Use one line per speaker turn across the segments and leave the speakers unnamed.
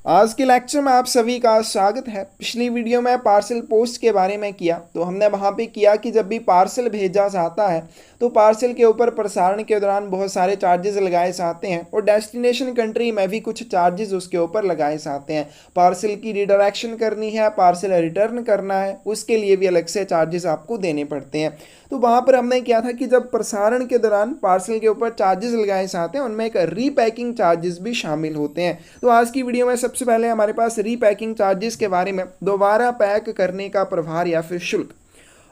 आज के लेक्चर में आप सभी का स्वागत है। पिछली वीडियो में पार्सल पोस्ट के बारे में किया तो हमने वहाँ पे किया कि जब भी पार्सल भेजा जाता है तो पार्सल के ऊपर प्रसारण के दौरान बहुत सारे चार्जेस लगाए जाते हैं और डेस्टिनेशन कंट्री में भी कुछ चार्जेस उसके ऊपर लगाए जाते हैं। पार्सल की रिडायरेक्शन करनी है, पार्सल रिटर्न करना है, उसके लिए भी अलग से चार्जेस आपको देने पड़ते हैं। तो वहाँ पर हमने किया था कि जब प्रसारण के दौरान पार्सल के ऊपर चार्जेस लगाए जाते हैं उनमें एक रीपैकिंग चार्जेस भी शामिल होते हैं। तो आज की वीडियो में सबसे पहले हमारे पास रीपैकिंग चार्जेस के बारे में, दोबारा पैक करने का प्रभार या फिर शुल्क।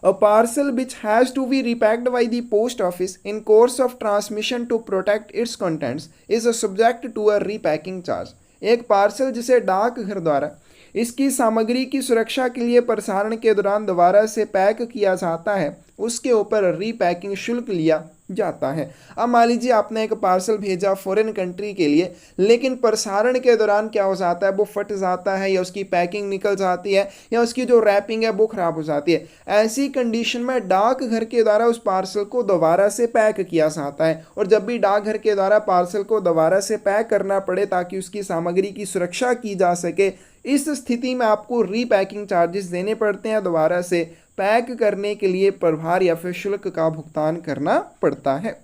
A parcel which has to be repacked by the post office in course of transmission to protect its contents is subject to a repacking charge। एक पार्सल जिसे डाकघर द्वारा इसकी सामग्री की सुरक्षा के लिए प्रसारण के दौरान दोबारा से पैक किया जाता है उसके ऊपर रीपैकिंग शुल्क लिया जाता है। अब मान लीजिए आपने एक पार्सल भेजा फॉरेन कंट्री के लिए, लेकिन प्रसारण के दौरान क्या हो जाता है, वो फट जाता है या उसकी पैकिंग निकल जाती है या उसकी जो रैपिंग है वो खराब हो जाती है। ऐसी कंडीशन में डाकघर के द्वारा उस पार्सल को दोबारा से पैक किया जाता है। और जब भी डाकघर के द्वारा पार्सल को दोबारा से पैक करना पड़े ताकि उसकी सामग्री की सुरक्षा की जा सके, इस स्थिति में आपको रीपैकिंग चार्जेस देने पड़ते हैं। दोबारा से पैक करने के लिए प्रभार या फिर शुल्क का भुगतान करना पड़ता है।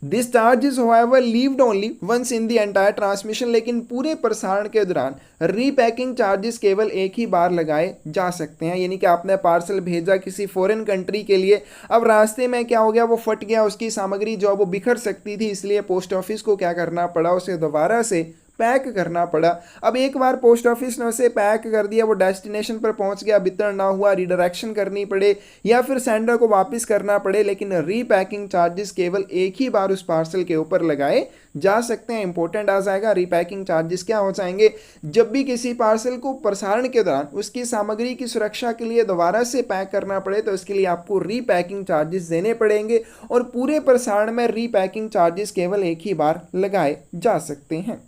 This charge is however levied only once in the entire transmission. लेकिन पूरे प्रसारण के दौरान रीपैकिंग चार्जेस केवल एक ही बार लगाए जा सकते हैं। यानी कि आपने पार्सल भेजा किसी फॉरेन कंट्री के लिए, अब रास्ते में क्या हो गया, वो फट गया, उसकी सामग्री जो वो बिखर सकती थी, इसलिए पोस्ट ऑफिस को क्या करना पड़ा, उसे दोबारा से पैक करना पड़ा। अब एक बार पोस्ट ऑफिस ने उसे पैक कर दिया, वो डेस्टिनेशन पर पहुंच गया, वितरण ना हुआ, रिडायरेक्शन करनी पड़े या फिर सेंडर को वापस करना पड़े, लेकिन रीपैकिंग चार्जेस केवल एक ही बार उस पार्सल के ऊपर लगाए जा सकते हैं। इंपॉर्टेंट आ जाएगा, रीपैकिंग चार्जेस क्या हो जाएंगे, जब भी किसी पार्सल को प्रसारण के दौरान उसकी सामग्री की सुरक्षा के लिए दोबारा से पैक करना पड़े तो इसके लिए आपको रीपैकिंग चार्जेस देने पड़ेंगे। और पूरे प्रसारण में रीपैकिंग चार्जेस केवल एक ही बार लगाए जा सकते हैं।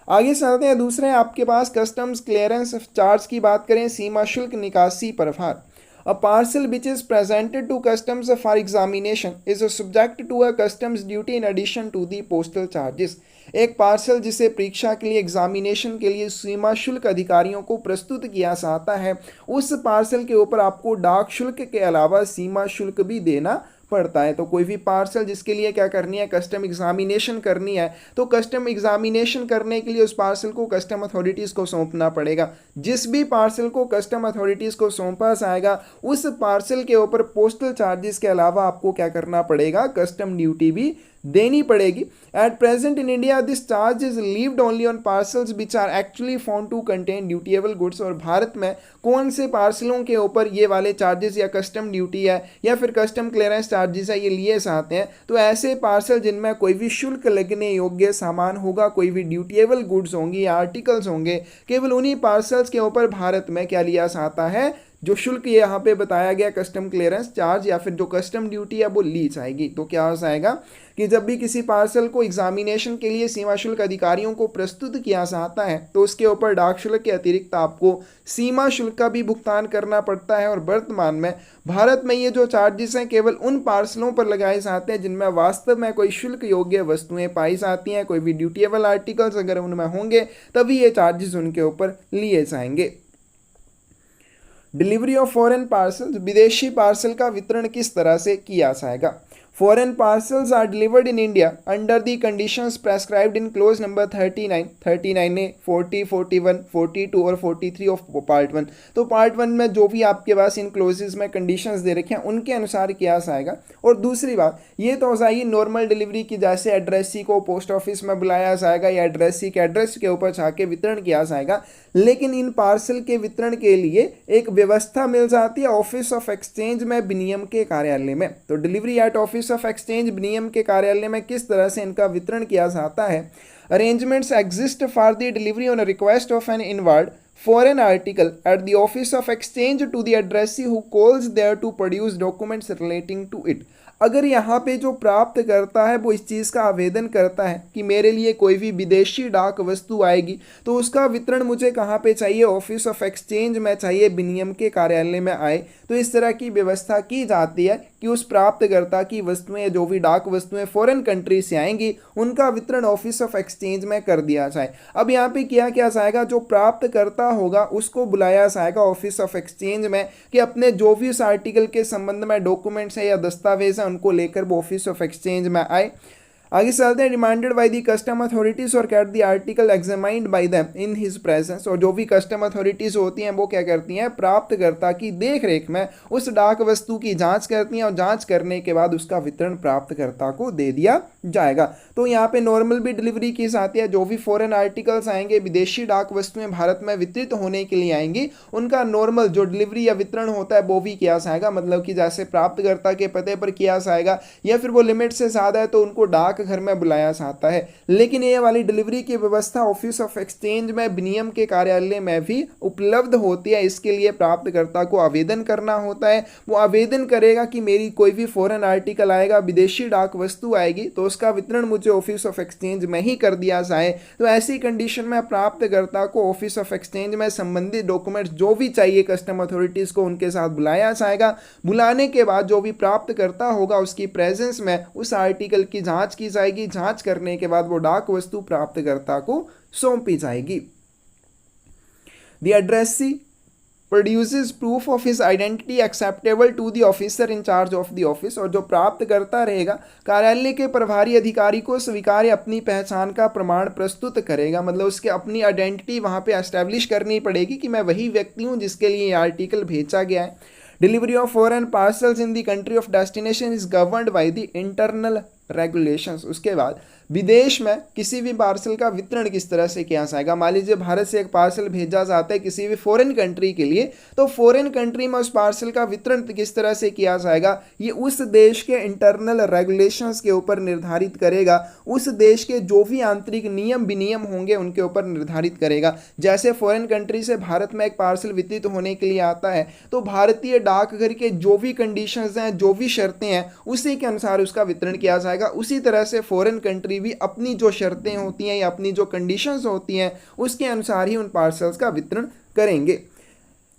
आगे चलते हैं, दूसरे आपके पास कस्टम्स क्लियरेंस चार्ज की बात करें, सीमा शुल्क निकासी प्रभार। A parcel which is presented to customs for examination is subject to a customs duty in addition to the postal charges. एक पार्सल जिसे परीक्षा के लिए, एग्जामिनेशन के लिए सीमा शुल्क अधिकारियों को प्रस्तुत किया जाता है, उस पार्सल के ऊपर आपको डाक शुल्क के अलावा सीमा शुल्क भी देना पड़ता है। तो कोई भी पार्सल जिसके लिए क्या करनी है, कस्टम एग्जामिनेशन करनी है, तो कस्टम एग्जामिनेशन करने के लिए उस पार्सल को कस्टम अथॉरिटीज़ को सौंपना पड़ेगा। जिस भी पार्सल को कस्टम अथॉरिटीज़ को सौंपा जाएगा उस पार्सल के ऊपर पोस्टल चार्जेस के अलावा आपको क्या करना पड़ेगा, कस्टम ड्यूटी भी देनी पड़ेगी। At present in India this charge is levied only on parcels which are actually found to contain dutiable goods. और भारत में कौन से पार्सलों के ऊपर ये वाले चार्जेस या कस्टम ड्यूटी है या फिर कस्टम क्लियरेंस चार्जेस है, ये लिए जाते हैं, तो ऐसे पार्सल जिनमें कोई भी शुल्क लगने योग्य सामान होगा, कोई भी ड्यूटीएबल गुड्स होंगी या आर्टिकल्स होंगे, केवल उन्हीं पार्सल्स के ऊपर भारत में क्या लिया जाता है, जो शुल्क ये यहाँ पे बताया गया कस्टम क्लियरेंस चार्ज या फिर जो कस्टम ड्यूटी है वो ली जाएगी। तो क्या हो जाएगा कि जब भी किसी पार्सल को एग्जामिनेशन के लिए सीमा शुल्क अधिकारियों को प्रस्तुत किया जाता है तो उसके ऊपर डाक शुल्क के अतिरिक्त आपको सीमा शुल्क का भी भुगतान करना पड़ता है। और वर्तमान में भारत में ये जो चार्जेस हैं केवल उन पार्सलों पर लगाए जाते हैं जिनमें वास्तव में कोई शुल्क योग्य वस्तुएं पाई जाती हैं, कोई भी ड्यूटीएबल आर्टिकल्स अगर उनमें होंगे तभी ये चार्जेस उनके ऊपर लिए जाएंगे। डिलीवरी ऑफ फॉरेन पार्सल्स, विदेशी पार्सल का वितरण किस तरह से किया जाएगा। Foreign parcels are delivered in India under the conditions prescribed in clause number 39, 39A, 40, 41, 42 और 43 ऑफ पार्ट 1। तो पार्ट 1 में जो भी आपके पास इन क्लोजेस में कंडीशंस दे रखे हैं उनके अनुसार किया जाएगा। और दूसरी बात ये तो हो जाएगी नॉर्मल डिलीवरी की, जैसे एड्रेसी को पोस्ट ऑफिस में बुलाया जाएगा या एड्रेसी के एड्रेस के ऊपर जाके वितरण किया जाएगा। लेकिन इन पार्सल के वितरण के लिए एक व्यवस्था मिल जाती है ऑफिस ऑफ एक्सचेंज में विनियम के कार्यालय में। तो delivery at office of exchange विनियम के कार्यालय में किस तरह से इनका वितरण किया जाता है। Arrangements exist for the delivery on request of an inward foreign article at the office of exchange to the addressee who calls there to produce documents relating to it। अगर यहाँ पे जो प्राप्त करता है वो इस चीज़ का आवेदन करता है कि मेरे लिए कोई भी विदेशी डाक वस्तु आएगी तो उसका वितरण मुझे कहाँ पे चाहिए, ऑफिस ऑफ एक्सचेंज में चाहिए, विनियम के कार्यालय में आए। तो इस तरह की व्यवस्था की जाती है कि उस प्राप्तकर्ता की वस्तुएं, जो भी डाक वस्तुएं फॉरेन कंट्री से आएंगी, उनका वितरण ऑफिस ऑफ एक्सचेंज में कर दिया जाए। अब यहाँ पे किया क्या जाएगा, जो प्राप्तकर्ता होगा उसको बुलाया जाएगा ऑफिस ऑफ एक्सचेंज में कि अपने जो भी उस आर्टिकल के संबंध में डॉक्यूमेंट्स है या दस्तावेज है उनको लेकर वो ऑफिस ऑफ एक्सचेंज में आए। आगे चलते हैं, demanded by the custom authorities और get the article examined by them in his presence. और जो भी कस्टम अथॉरिटीज होती हैं वो क्या करती हैं, प्राप्तकर्ता की देख रेख में उस डाक वस्तु की जांच करती हैं और जांच करने के बाद उसका वितरण प्राप्तकर्ता को दे दिया जाएगा। तो यहाँ पे नॉर्मल भी डिलीवरी की जाती है, जो भी फॉरेन आर्टिकल्स आएंगे, विदेशी डाक वस्तुएं भारत में वितरित होने के लिए आएंगी, उनका नॉर्मल जो डिलीवरी या वितरण होता है वो भी किया जाएगा। मतलब कि जैसे प्राप्तकर्ता के पते पर किया जाएगा या फिर वो लिमिट से ज़्यादा है तो उनको डाक घर में बुलाया जाता है। लेकिन ये वाली डिलीवरी की व्यवस्था ऑफिस ऑफ एक्सचेंज में विनियम के कार्यालय में भी उपलब्ध होती है। इसके लिए प्राप्तकर्ता को आवेदन करना होता है। वो आवेदन करेगा कि मेरी कोई भी फॉरेन आर्टिकल आएगा, विदेशी डाक वस्तु आएगी, तो उसका वितरण मुझे ऑफिस ऑफ एक्सचेंज में ही कर दिया जाए। तो ऐसी कंडीशन में प्राप्तकर्ता को ऑफिस ऑफ एक्सचेंज में संबंधित डॉक्यूमेंट्स जो भी चाहिए कस्टम अथॉरिटीज को, उनके साथ बुलाया जाएगा। बुलाने के बाद जो भी प्राप्तकर्ता होगा उसकी प्रेजेंस में उस आर्टिकल की जांच की जाएगी। जांच करने के बाद वो डाक वस्तु प्राप्तकर्ता को सौंपी जाएगी। The addressee produces proof of his identity acceptable to the officer in charge of the office। और जो प्राप्तकर्ता रहेगा कार्यालय के प्रभारी अधिकारी को स्वीकार्य अपनी पहचान का प्रमाण प्रस्तुत करेगा। मतलब उसके अपनी आइडेंटिटी वहाँ पे एस्टेब्लिश करनी पड़ेगी कि मैं वही व्यक्ति हूँ जिसके लिए ये आर्टिकल भेजा गया है। Delivery of foreign parcels in the country of destination is governed by the internal regulations. उसके बाद विदेश में किसी भी पार्सल का वितरण किस तरह से किया जाएगा। मान लीजिए भारत से एक पार्सल भेजा जाता है किसी भी फॉरेन कंट्री के लिए, तो फॉरेन कंट्री में उस पार्सल का वितरण किस तरह से किया जाएगा ये उस देश के इंटरनल रेगुलेशंस के ऊपर निर्धारित करेगा। उस देश के जो भी आंतरिक नियम विनियम होंगे उनके ऊपर निर्धारित करेगा। जैसे फॉरेन कंट्री से भारत में एक पार्सल वितरित होने के लिए आता है तो भारतीय डाकघर के जो भी कंडीशंस हैं, जो भी शर्तें हैं, उसी के अनुसार उसका वितरण किया जाएगा। उसी तरह से फॉरेन कंट्री भी अपनी जो शर्तें होती हैं या अपनी जो कंडीशंस होती हैं उसके अनुसार ही उन पार्सल्स का वितरण करेंगे।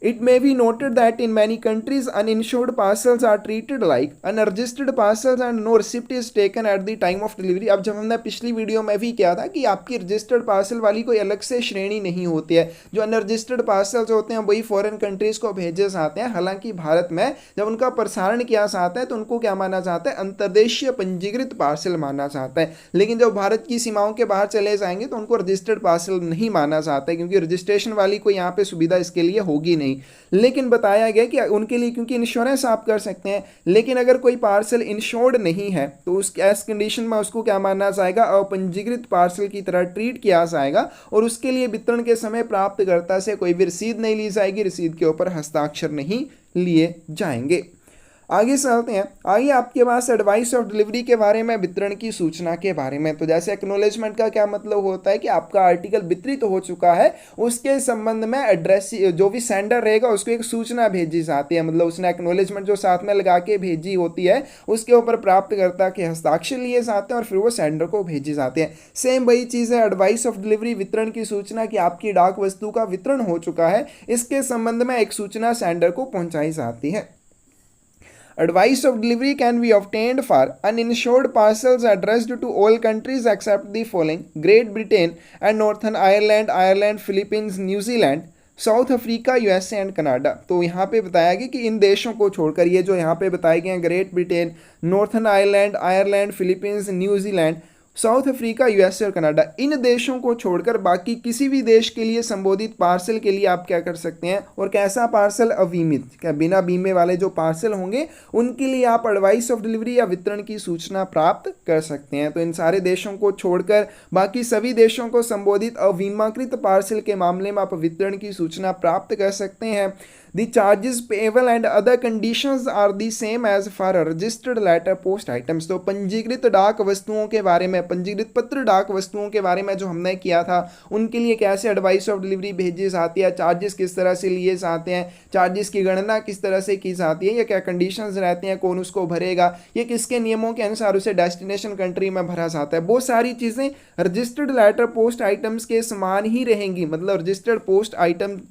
It may be noted that in many countries uninsured parcels are treated like unregistered parcels and no receipt is taken at the time of delivery। अब जब हमने पिछली वीडियो में भी किया था कि आपकी रजिस्टर्ड पार्सल वाली कोई अलग से श्रेणी नहीं होती है। जो अनरजिस्टर्ड पार्सल्स होते हैं वही फॉरेन कंट्रीज को भेजे जाते हैं। हालांकि भारत में जब उनका प्रसारण किया जाता है तो उनको क्या माना जाता है, अंतर्देशीय पंजीकृत पार्सल माना जाता है। लेकिन जब भारत की सीमाओं के बाहर चले जाएंगे तो उनको रजिस्टर्ड पार्सल नहीं माना जाता है, क्योंकि रजिस्ट्रेशन वाली कोई यहाँ पे सुविधा इसके लिए होगी नहीं। लेकिन बताया गया कि उनके लिए, क्योंकि इंश्योरेंस आप कर सकते हैं, लेकिन अगर कोई पार्सल इंश्योर्ड नहीं है तो उस ऐस कंडीशन में उसको क्या माना जाएगा, अपंजीकृत पार्सल की तरह ट्रीट किया जाएगा। और उसके लिए वितरण के समय प्राप्तकर्ता से कोई भी रसीद नहीं ली जाएगी, रसीद के ऊपर हस्ताक्षर नहीं लिए जाएंगे। आगे चलते हैं। आइए आपके पास एडवाइस ऑफ डिलीवरी के बारे में, वितरण की सूचना के बारे में। तो जैसे एक्नॉलेजमेंट का क्या मतलब होता है कि आपका आर्टिकल वितरित हो चुका है, उसके संबंध में एड्रेस जो भी सेंडर रहेगा उसको एक सूचना भेजी जाती है। मतलब उसने एक्नॉलेजमेंट जो साथ में लगा के भेजी होती है उसके ऊपर प्राप्तकर्ता के हस्ताक्षर लिए जाते हैं और फिर वो सेंडर को भेजी जाते हैं। सेम वही चीज़ है एडवाइस ऑफ डिलीवरी, वितरण की सूचना कि आपकी डाक वस्तु का वितरण हो चुका है, इसके संबंध में एक सूचना सेंडर को पहुंचाई जाती है। Advice of delivery can be obtained for uninsured parcels addressed to all countries except the following: Great Britain and Northern Ireland, Ireland, Philippines, New Zealand, south Africa, USA and Canada. तो यहाँ पे बताया गया कि इन देशों को छोड़कर, ये जो यहाँ पे बताए गए हैं great Britain, northern Ireland, Ireland, Philippines, New Zealand, south Africa, USA और कनाडा, इन देशों को छोड़कर बाकी किसी भी देश के लिए संबोधित पार्सल के लिए आप क्या कर सकते हैं, और कैसा पार्सल, अबीमित, क्या बिना बीमे वाले जो पार्सल होंगे उनके लिए आप एडवाइस ऑफ डिलीवरी या वितरण की सूचना प्राप्त कर सकते हैं। तो इन सारे देशों को छोड़कर बाकी सभी देशों को संबोधित अबीमाकृत पार्सल के मामले में आप वितरण की सूचना प्राप्त कर सकते हैं। The charges payable and other conditions are the same as for registered letter post items। तो पंजीकृत डाक वस्तुओं के बारे में, पंजीकृत पत्र डाक वस्तुओं के बारे में जो हमने किया था, उनके लिए कैसे एडवाइस ऑफ डिलीवरी भेजी जाती है, चार्जेस किस तरह से लिए जाते हैं, चार्जेस की गणना किस तरह से की जाती है, या क्या कंडीशंस रहते हैं, कौन उसको भरेगा, ये किसके नियमों के अनुसार उसे डेस्टिनेशन कंट्री में भरा जाता है, वो सारी चीज़ें रजिस्टर्ड लेटर पोस्ट आइटम्स के समान ही रहेंगी। मतलब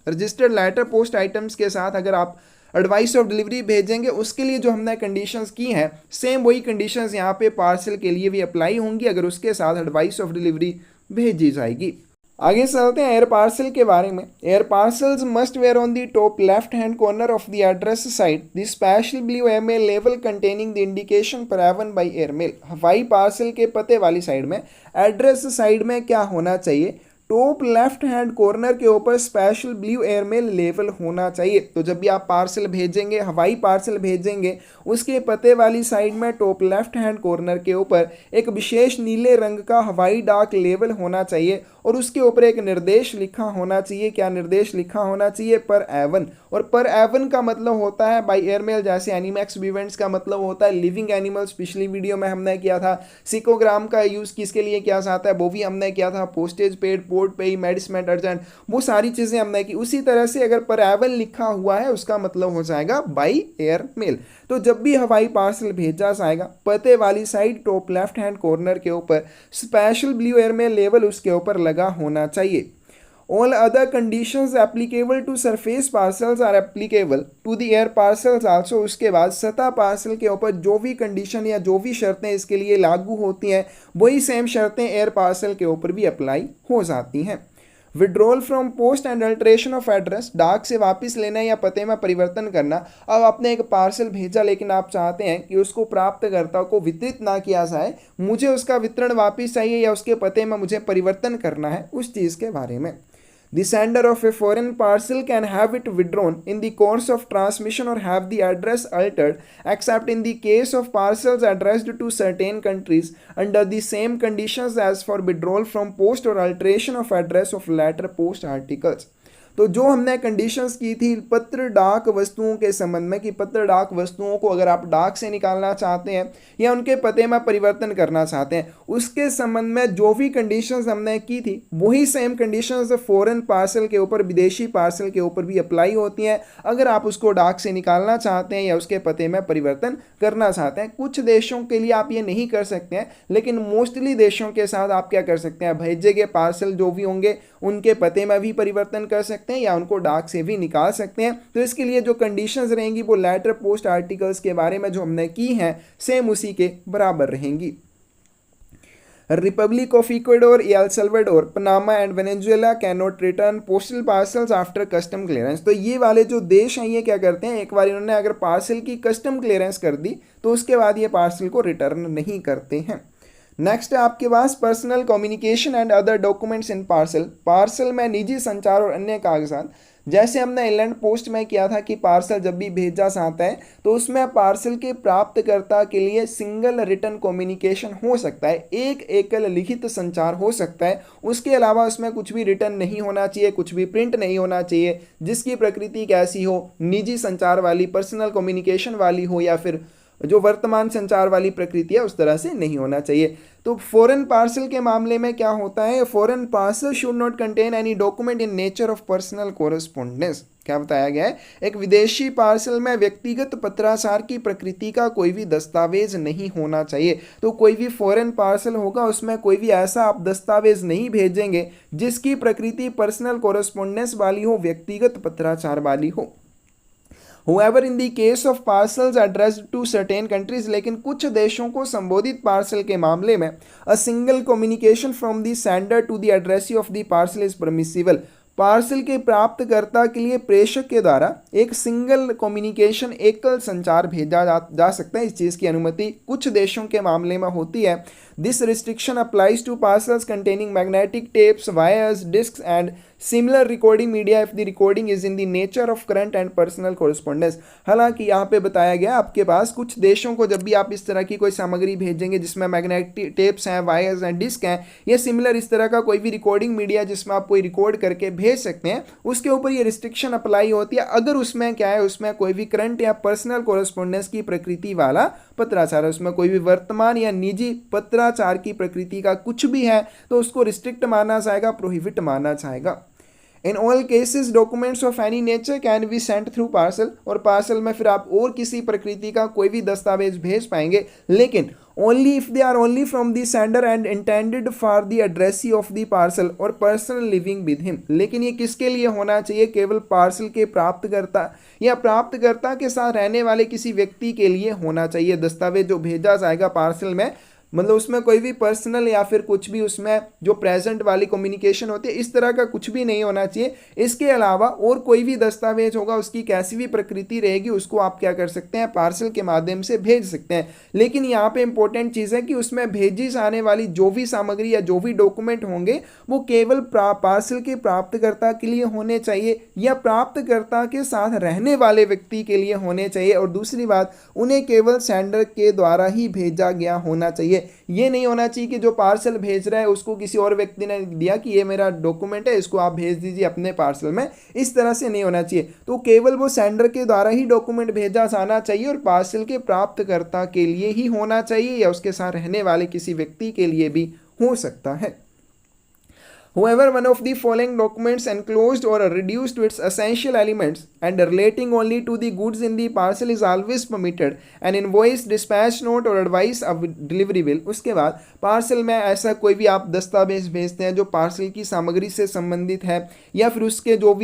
रजिस्टर्ड लेटर पोस्ट आइटम्स के साथ अगर आप एडवाइस ऑफ डिलीवरी भेजेंगे उसके लिए जो हमने कंडीशंस की हैं सेम वही कंडीशंस यहाँ पे पार्सल के लिए भी अप्लाई होंगी अगर उसके साथ एडवाइस ऑफ डिलीवरी भेजी जाएगी। आगे चलते हैं एयर पार्सल के बारे में। Air parcels must wear on the top left hand corner of the address side the special blue airmail level containing the indication par avion by airmail. हवाई पार्सल के पते वाली साइड में एड्रेस साइड में क्या होना चाहिए, टॉप लेफ्ट हैंड कॉर्नर के ऊपर स्पेशल ब्लू एयरमेल लेवल होना चाहिए। तो जब भी आप पार्सल भेजेंगे, हवाई पार्सल भेजेंगे, उसके पते वाली साइड में टॉप लेफ्ट हैंड कॉर्नर के ऊपर एक विशेष नीले रंग का हवाई डाक लेवल होना चाहिए और उसके ऊपर एक निर्देश लिखा होना चाहिए। क्या निर्देश लिखा होना चाहिए, पर एवन। और पर एवन का मतलब होता है बाय एयरमेल, जैसे एनिमैक्स विवेंट्स का मतलब होता है लिविंग एनिमल्स। पिछली वीडियो में हमने किया था। सिकोग्राम का यूज़ किसके लिए किया जाता है वो भी हमने किया था। पोस्टेज पेड, पोर्ट पे, मेडिसमेंट अर्जेंट, वो सारी चीज़ें हमने की। उसी तरह से अगर पर एवन लिखा हुआ है उसका मतलब हो जाएगा बाय एयरमेल। तो जब भी हवाई पार्सल भेजा जाएगा पते वाली side top left hand corner के ऊपर स्पेशल ब्लू एयरमेल लेवल उसके ऊपर लगा होना चाहिए। All other conditions applicable to surface parcels are applicable to the air parcels also। उसके बाद सतह पार्सल के ऊपर जो भी कंडीशन या जो भी शर्तें इसके लिए लागू होती हैं वही सेम शर्तें एयर पार्सल के ऊपर भी अप्लाई हो जाती हैं। Withdrawal from post and alteration of address, डाक से वापस लेना या पते में परिवर्तन करना। अब आपने एक पार्सल भेजा लेकिन आप चाहते हैं कि उसको प्राप्तकर्ता को वितरित ना किया जाए, मुझे उसका वितरण वापस चाहिए या उसके पते में मुझे परिवर्तन करना है, उस चीज़ के बारे में। The sender of a foreign parcel can have it withdrawn in the course of transmission or have the address altered, except in the case of parcels addressed to certain countries under the same conditions as for withdrawal from post or alteration of address of latter post articles। तो जो हमने conditions की थी पत्र डाक वस्तुओं के संबंध में कि पत्र डाक वस्तुओं को अगर आप डाक से निकालना चाहते हैं या उनके पते में परिवर्तन करना चाहते हैं, उसके संबंध में जो भी कंडीशंस हमने की थी वही सेम कंडीशंस फॉरेन पार्सल के ऊपर, विदेशी पार्सल के ऊपर भी अप्लाई होती हैं अगर आप उसको डाक से निकालना चाहते हैं या उसके पते में परिवर्तन करना चाहते हैं। कुछ देशों के लिए आप ये नहीं कर सकते हैं, लेकिन मोस्टली देशों के साथ आप क्या कर सकते हैं, भेजे गए पार्सल जो भी होंगे उनके पते में भी परिवर्तन कर सकते हैं या उनको डाक से भी निकाल सकते हैं। तो इसके लिए जो कंडीशंस रहेंगी वो लेटर पोस्ट आर्टिकल्स के बारे में जो हमने की हैं सेम उसी के बराबर रहेंगी। Republic of Ecuador, El Salvador, Panama and Venezuela can not return postal parcels after custom clearance. तो ये वाले जो देश हैं ये क्या करते हैं, एक बार इन्होंने अगर पार्सल की कस्टम क्लियरेंस कर दी तो उसके बाद ये पार्सल को रिटर्न नहीं करते हैं। नेक्स्ट है आपके पास personal communication and other documents in parcel. Parcel में निजी संचार और अन्य कागजात, जैसे हमने इंग्लैंड पोस्ट में किया था कि पार्सल जब भी भेजा जाता है तो उसमें पार्सल के प्राप्तकर्ता के लिए सिंगल रिटन कम्युनिकेशन हो सकता है, एक एकल लिखित संचार हो सकता है। उसके अलावा उसमें कुछ भी रिटन नहीं होना चाहिए, कुछ भी प्रिंट नहीं होना चाहिए, जिसकी प्रकृति कैसी हो, निजी संचार वाली, पर्सनल कम्युनिकेशन वाली हो या फिर जो वर्तमान संचार वाली प्रकृति है उस तरह से नहीं होना चाहिए। तो फॉरेन पार्सल के मामले में क्या होता है, foreign parcel should not contain any document in nature of personal correspondence. क्या बताया गया है, एक विदेशी पार्सल में व्यक्तिगत पत्राचार की प्रकृति का कोई भी दस्तावेज नहीं होना चाहिए। तो कोई भी फॉरेन पार्सल होगा उसमें कोई भी ऐसा आप दस्तावेज नहीं भेजेंगे जिसकी प्रकृति पर्सनल कोरेस्पोंडेंस वाली हो, व्यक्तिगत पत्राचार वाली हो। However, in the case of parcels addressed to certain countries, लेकिन कुछ देशों को संबोधित पार्सल के मामले में a single communication from the sender to the addressee of the parcel is permissible। Parcel के प्राप्तकर्ता के लिए प्रेषक के द्वारा एक सिंगल कम्युनिकेशन, एकल संचार भेजा जा सकता है। इस चीज़ की अनुमति कुछ देशों के मामले में होती है। This restriction applies to parcels containing magnetic tapes, wires, discs and similar recording media if the recording is in the nature of current and personal correspondence. हालांकि यहाँ पे बताया गया आपके पास कुछ देशों को जब भी आप इस तरह की कोई सामग्री भेजेंगे जिसमें मैग्नेटिक टेप्स हैं, वायर्स हैं, डिस्क हैं, ये सिमिलर इस तरह का कोई भी रिकॉर्डिंग मीडिया जिसमें आप कोई रिकॉर्ड करके भेज सकते हैं, उसके ऊपर ये रिस्ट्रिक्शन अप्लाई होती है अगर उसमें क्या है, उसमें कोई भी करंट या पर्सनल कोरेस्पोंडेंस की प्रकृति वाला पत्राचार है, उसमें कोई भी वर्तमान या निजी पत्राचार की प्रकृति का कुछ भी है तो उसको रिस्ट्रिक्ट माना जाएगा, प्रोहिबिट माना जाएगा। In all cases documents of any nature can be sent through parcel. और पार्सल में फिर आप और किसी प्रकृति का कोई भी दस्तावेज भेज पाएंगे, लेकिन only if they are only from the sender and intended for the addressee of the parcel or person living with him. लेकिन ये किसके लिए होना चाहिए? केवल पार्सल के प्राप्तकर्ता या प्राप्तकर्ता के साथ रहने वाले किसी व्यक्ति के लिए होना चाहिए। दस्तावेज जो भेजा जाएगा पार्सल में, मतलब उसमें कोई भी पर्सनल या फिर कुछ भी उसमें जो प्रेजेंट वाली कम्युनिकेशन होती है इस तरह का कुछ भी नहीं होना चाहिए। इसके अलावा और कोई भी दस्तावेज होगा, उसकी कैसी भी प्रकृति रहेगी, उसको आप क्या कर सकते हैं? पार्सल के माध्यम से भेज सकते हैं। लेकिन यहाँ पे इंपॉर्टेंट चीज़ है कि उसमें भेजी जाने वाली जो भी सामग्री या जो भी डॉक्यूमेंट होंगे वो केवल पार्सल के प्राप्तकर्ता के लिए होने चाहिए या प्राप्तकर्ता के साथ रहने वाले व्यक्ति के लिए होने चाहिए। और दूसरी बात, उन्हें केवल सेंडर के द्वारा ही भेजा गया होना चाहिए। ये नहीं होना चाहिए कि जो पार्सल भेज रहा है उसको किसी और व्यक्ति ने दिया कि ये मेरा डॉक्यूमेंट है, इसको आप भेज दीजिए अपने पार्सल में। इस तरह से नहीं होना चाहिए। तो केवल वो सेंडर के द्वारा ही डॉक्यूमेंट भेजा जाना चाहिए और पार्सल के प्राप्तकर्ता के लिए ही होना चाहिए या उसके साथ रहने वाले किसी व्यक्ति के लिए भी हो सकता है। Whoever one of the following documents enclosed or reduced to its essential elements and relating only to the goods in the parcel is always permitted. An invoice, dispatch note और advice of delivery bill। उसके बाद parcel में ऐसा कोई भी आप दस्तावेज भेजते हैं जो पार्सल की सामग्री से संबंधित है या फिर उसके जो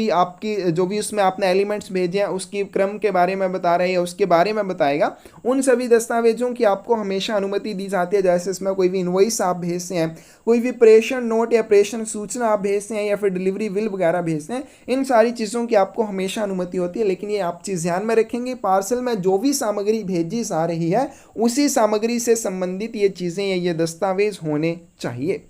भी उसमें आपने एलिमेंट्स भेजे हैं उसकी क्रम के बारे में बता रहे हैं, उसके बारे में बताएगा। उन सभी दस्तावेजों की आपको हमेशा अनुमति दी जाती है। जैसे इसमें कोई भी इन्वॉइस आप भेजते हैं, कोई भी प्रेषण नोट या प्रेषण सूचना आप भेजते हैं या फिर डिलीवरी बिल वगैरह भेजते हैं, इन सारी चीज़ों की आपको हमेशा अनुमति होती है। लेकिन ये आप चीज़ ध्यान में रखेंगे, पार्सल में जो भी सामग्री भेजी जा रही है उसी सामग्री से संबंधित ये चीज़ें या ये दस्तावेज होने चाहिए।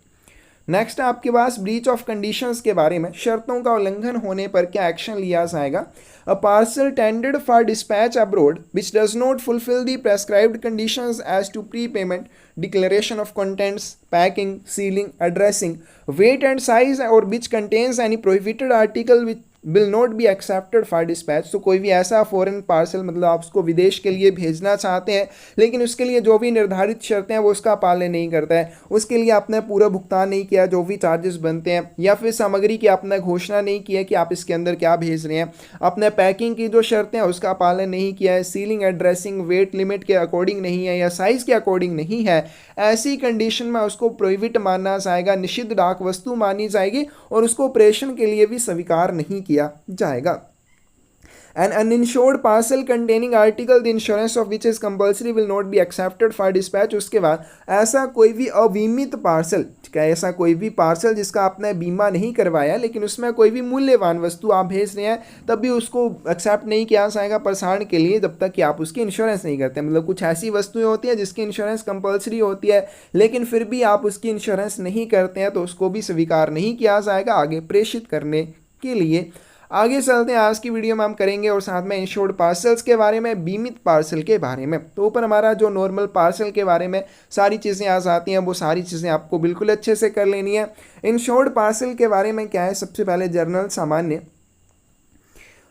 नेक्स्ट है आपके पास ब्रीच ऑफ कंडीशंस के बारे में। शर्तों का उल्लंघन होने पर क्या एक्शन लिया जाएगा? A parcel tendered for dispatch abroad which does not fulfil the prescribed conditions as to prepayment, declaration of contents, packing, sealing, addressing, weight and size, or which contains any prohibited article which will not be accepted for dispatch। तो कोई भी ऐसा foreign parcel, मतलब आप उसको विदेश के लिए भेजना चाहते हैं लेकिन उसके लिए जो भी निर्धारित शर्तें हैं वो उसका पालन नहीं करता है, उसके लिए आपने पूरा भुगतान नहीं किया जो भी चार्जेस बनते हैं, या फिर सामग्री की आपने घोषणा नहीं किया कि आप इसके अंदर क्या भेज रहे हैं, आपने पैकिंग की जो शर्तें हैं उसका पालन नहीं किया है, सीलिंग एड्रेसिंग वेट लिमिट के अकॉर्डिंग नहीं है या साइज़ के अकॉर्डिंग नहीं है, ऐसी कंडीशन में उसको प्रोहिबिट माना जाएगा, निषिद्ध डाक वस्तु मानी जाएगी और उसको ऑपरेशन के लिए भी स्वीकार नहीं किया जाएगा। An uninsured parcel containing article the insurance of which is compulsory will not be accepted for dispatch। उसके बाद ऐसा कोई भी अबीमित पार्सल, क्या ऐसा कोई भी पार्सल जिसका आपने बीमा नहीं करवाया लेकिन उसमें कोई भी मूल्यवान वस्तु आप भेज रहे हैं तब भी उसको एक्सेप्ट नहीं किया जाएगा प्रसारण के लिए जब तक कि आप उसकी इंश्योरेंस नहीं करते। मतलब कुछ ऐसी वस्तुएं होती हैं जिसकी इंश्योरेंस कंपलसरी होती है लेकिन फिर भी आप उसकी इंश्योरेंस नहीं करते हैं तो उसको भी स्वीकार नहीं किया जाएगा आगे प्रेषित करने के लिए। आगे चलते हैं, आज की वीडियो में हम करेंगे और साथ में इंश्योर्ड पार्सल्स के बारे में, बीमित पार्सल के बारे में। तो ऊपर हमारा जो नॉर्मल पार्सल के बारे में सारी चीज़ें आ जाती हैं, वो सारी चीज़ें आपको बिल्कुल अच्छे से कर लेनी है। इंश्योर्ड पार्सल के बारे में क्या है, सबसे पहले जनरल सामान्य,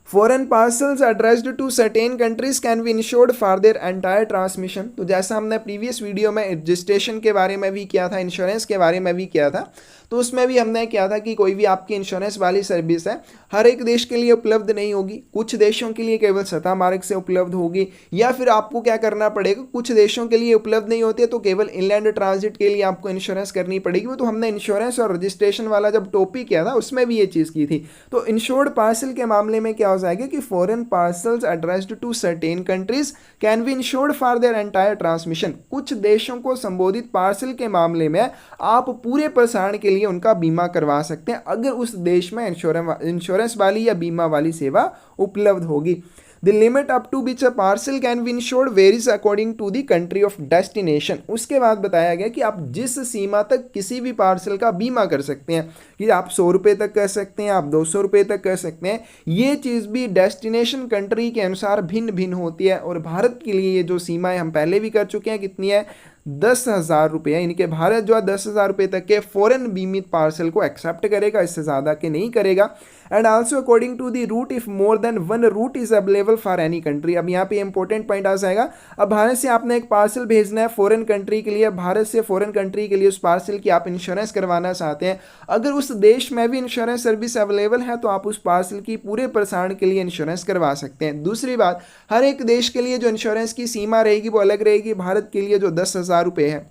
foreign parcels addressed to certain countries can be insured for their entire transmission. तो जैसा हमने प्रीवियस वीडियो में रजिस्ट्रेशन के बारे में भी किया था, इंश्योरेंस के बारे में भी किया था, तो उसमें भी हमने किया था कि कोई भी आपकी इंश्योरेंस वाली सर्विस है हर एक देश के लिए उपलब्ध नहीं होगी, कुछ देशों के लिए केवल सतह मार्ग से उपलब्ध होगी, या फिर आपको क्या करना पड़ेगा, कुछ देशों के लिए उपलब्ध नहीं होती है तो केवल इनलैंड ट्रांजिट के लिए आपको इंश्योरेंस करनी पड़ेगी। वो तो हमने इंश्योरेंस और रजिस्ट्रेशन वाला जब टॉपिक किया था उसमें भी ये चीज़ की थी। तो इंश्योर्ड पार्सल के मामले में क्या हो जाएगा कि foreign parcels addressed to certain countries can be insured for their entire transmission. कुछ देशों को संबोधित पार्सल के मामले में आप पूरे प्रसारण के लिए उनका बीमा करवा सकते हैं अगर उस देश में इंश्योरेंस वाली या बीमा वाली सेवा उपलब्ध होगी। The limit up to which a parcel can be insured varies according to the country of destination। उसके बाद बताया गया कि आप जिस सीमा तक किसी भी पार्सल का बीमा कर सकते हैं, कि आप 100 रुपये तक कर सकते हैं, आप 200 रुपये तक कर सकते हैं, ये चीज़ भी डेस्टिनेशन कंट्री के अनुसार भिन्न भिन्न होती है। और भारत के लिए ये जो सीमा है हम पहले भी कर चुके हैं, कितनी है, 10,000 रुपये, यानी कि भारत जो है 10,000 रुपये तक के फॉरेन बीमित पार्सल को एक्सेप्ट करेगा, इससे ज़्यादा के नहीं करेगा। And also according to the route if more than one route is available for any country. अब यहाँ पे इंपॉर्टेंट पॉइंट आ जाएगा, अब भारत से आपने एक पार्सल भेजना है फॉरेन कंट्री के लिए, भारत से फॉरेन कंट्री के लिए उस पार्सल की आप इंश्योरेंस करवाना चाहते हैं, अगर उस देश में भी इंश्योरेंस सर्विस अवेलेबल है तो आप उस पार्सल की पूरे प्रसारण के लिए इंश्योरेंस करवा सकते हैं। दूसरी बात, हर एक देश के लिए जो इंश्योरेंस की सीमा रहेगी वो अलग रहेगी। भारत के लिए जो 10,000 10,000 रुपये है।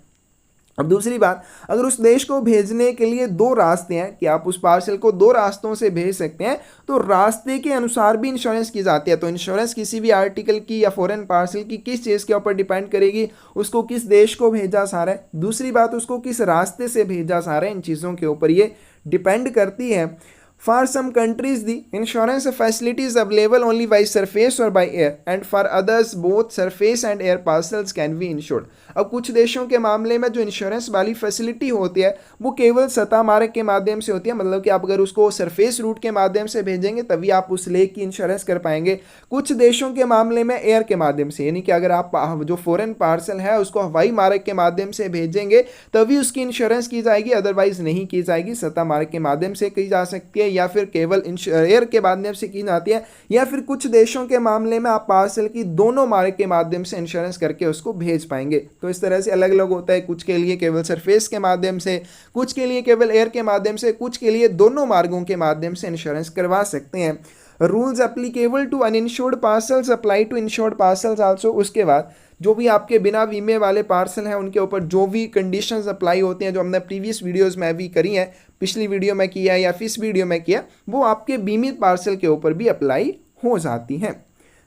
अब दूसरी बात, अगर उस देश को भेजने के लिए दो रास्ते हैं कि आप उस पार्सल को दो रास्तों से भेज सकते हैं, तो रास्ते के अनुसार भी इंश्योरेंस की जाती है। तो इंश्योरेंस किसी भी आर्टिकल की या फॉरेन पार्सल की किस चीज़ के ऊपर डिपेंड करेगी, उसको किस देश को भेजा जा रहा है, दूसरी बात उसको किस रास्ते से भेजा जा रहा है, इन चीज़ों के ऊपर ये डिपेंड करती है। For some countries, the insurance facility is available only by surface or by air, and for others, both surface and air parcels can be insured. अब कुछ देशों के मामले में जो इंश्योरेंस वाली फैसिलिटी होती है वो केवल सतह मार्ग के माध्यम से होती है, मतलब कि आप अगर उसको सरफेस रूट के माध्यम से भेजेंगे तभी आप उस लेक की इंश्योरेंस कर पाएंगे। कुछ देशों के मामले में एयर के माध्यम से, यानी कि अगर आप जो फॉरेन पार्सल है उसको हवाई मार्ग के माध्यम से भेजेंगे तभी उसकी इंश्योरेंस की जाएगी, अदरवाइज नहीं की जाएगी। सतह मार्ग के माध्यम से की जा सकती है या फिर केवल एयर के माध्यम से की जाती है, या फिर कुछ देशों के मामले में आप पार्सल की दोनों मार्ग के माध्यम से इंश्योरेंस करके उसको भेज पाएंगे। तो इस तरह से अलग अलग होता है, कुछ के लिए केवल सरफेस के माध्यम से, कुछ के लिए केवल एयर के माध्यम से, कुछ के लिए दोनों मार्गों के माध्यम से इंश्योरेंस करवा सकते हैं। Rules applicable to uninsured parcels apply to insured parcels also. उसके बाद जो भी आपके बिना बीमे वाले पार्सल हैं उनके ऊपर जो भी कंडीशंस अप्लाई होती हैं, जो हमने प्रीवियस वीडियोस में भी करी हैं, पिछली वीडियो में किया या फिर इस वीडियो में किया, वो आपके बीमित पार्सल के ऊपर भी अप्लाई हो जाती हैं।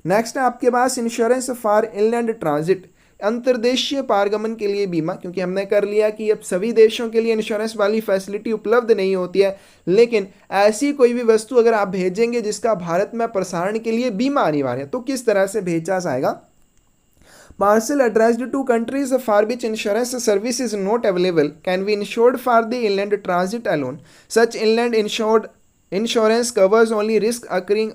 नेक्स्ट है आपके पास इंश्योरेंस फॉर इनलैंड ट्रांजिट, अंतर्देशीय पारगमन के लिए बीमा। क्योंकि हमने कर लिया कि अब सभी देशों के लिए इंश्योरेंस वाली फैसिलिटी उपलब्ध नहीं होती है, लेकिन ऐसी कोई भी वस्तु अगर आप भेजेंगे जिसका भारत में प्रसारण के लिए बीमा अनिवार्य है, तो किस तरह से भेजा जाएगा। Parcel addressed to countries for which insurance service is not available can be insured for the inland transit alone. Such inland insurance covers only risk occurring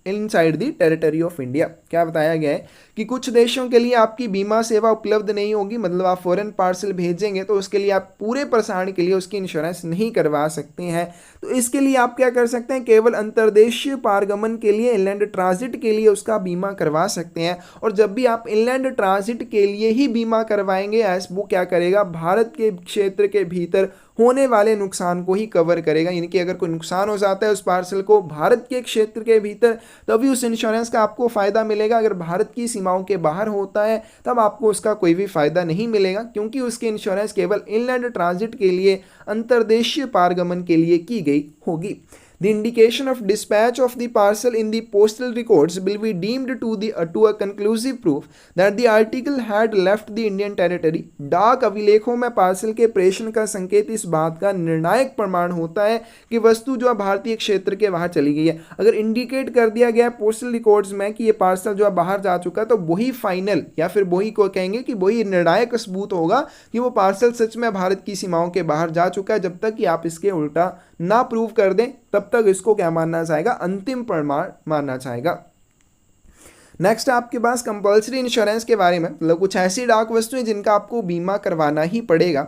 inside the territory of India. क्या बताया गया है कि कुछ देशों के लिए आपकी बीमा सेवा उपलब्ध नहीं होगी, मतलब आप फॉरेन पार्सल भेजेंगे तो उसके लिए आप पूरे प्रसारण के लिए उसकी इंश्योरेंस नहीं करवा सकते हैं। तो इसके लिए आप क्या कर सकते हैं, केवल अंतर्देशीय पारगमन के लिए, इनलैंड ट्रांजिट के लिए उसका बीमा करवा सकते हैं। और जब भी आप इनलैंड ट्रांजिट के लिए ही बीमा करवाएंगे, वो क्या करेगा, भारत के क्षेत्र के भीतर होने वाले नुकसान को ही कवर करेगा। यानी कि अगर कोई नुकसान हो जाता है उस पार्सल को भारत के क्षेत्र के भीतर, तभी उस इंश्योरेंस का आपको फ़ायदा मिलेगा। अगर भारत की सीमाओं के बाहर होता है तब आपको उसका कोई भी फ़ायदा नहीं मिलेगा, क्योंकि उसकी इंश्योरेंस केवल इनलैंड ट्रांजिट के लिए, अंतर्देशीय पारगमन के लिए की गई होगी। The indication of dispatch of the parcel in the postal records will be deemed to a conclusive proof that the article had left the Indian territory. डाक अभिलेखों में पार्सल के प्रेषण का संकेत इस बात का निर्णायक प्रमाण होता है कि वस्तु जो भारतीय क्षेत्र के बाहर चली गई है। अगर इंडिकेट कर दिया गया पोस्टल रिकॉर्ड्स में कि ये पार्सल जो बाहर जा चुका है, तो वही फाइनल या फिर वही को कहेंगे कि वही निर्णायक सबूत होगा कि वो पार्सल सच में भारत की सीमाओं के बाहर जा चुका है। जब तक कि आप इसके उल्टा ना प्रूव कर दें तब तक इसको क्या मानना जाएगा, अंतिम प्रमाण माना जाएगा। नेक्स्ट आपके पास कंपल्सरी इंश्योरेंस के बारे में, मतलब कुछ ऐसी डाक वस्तुएं जिनका आपको बीमा करवाना ही पड़ेगा।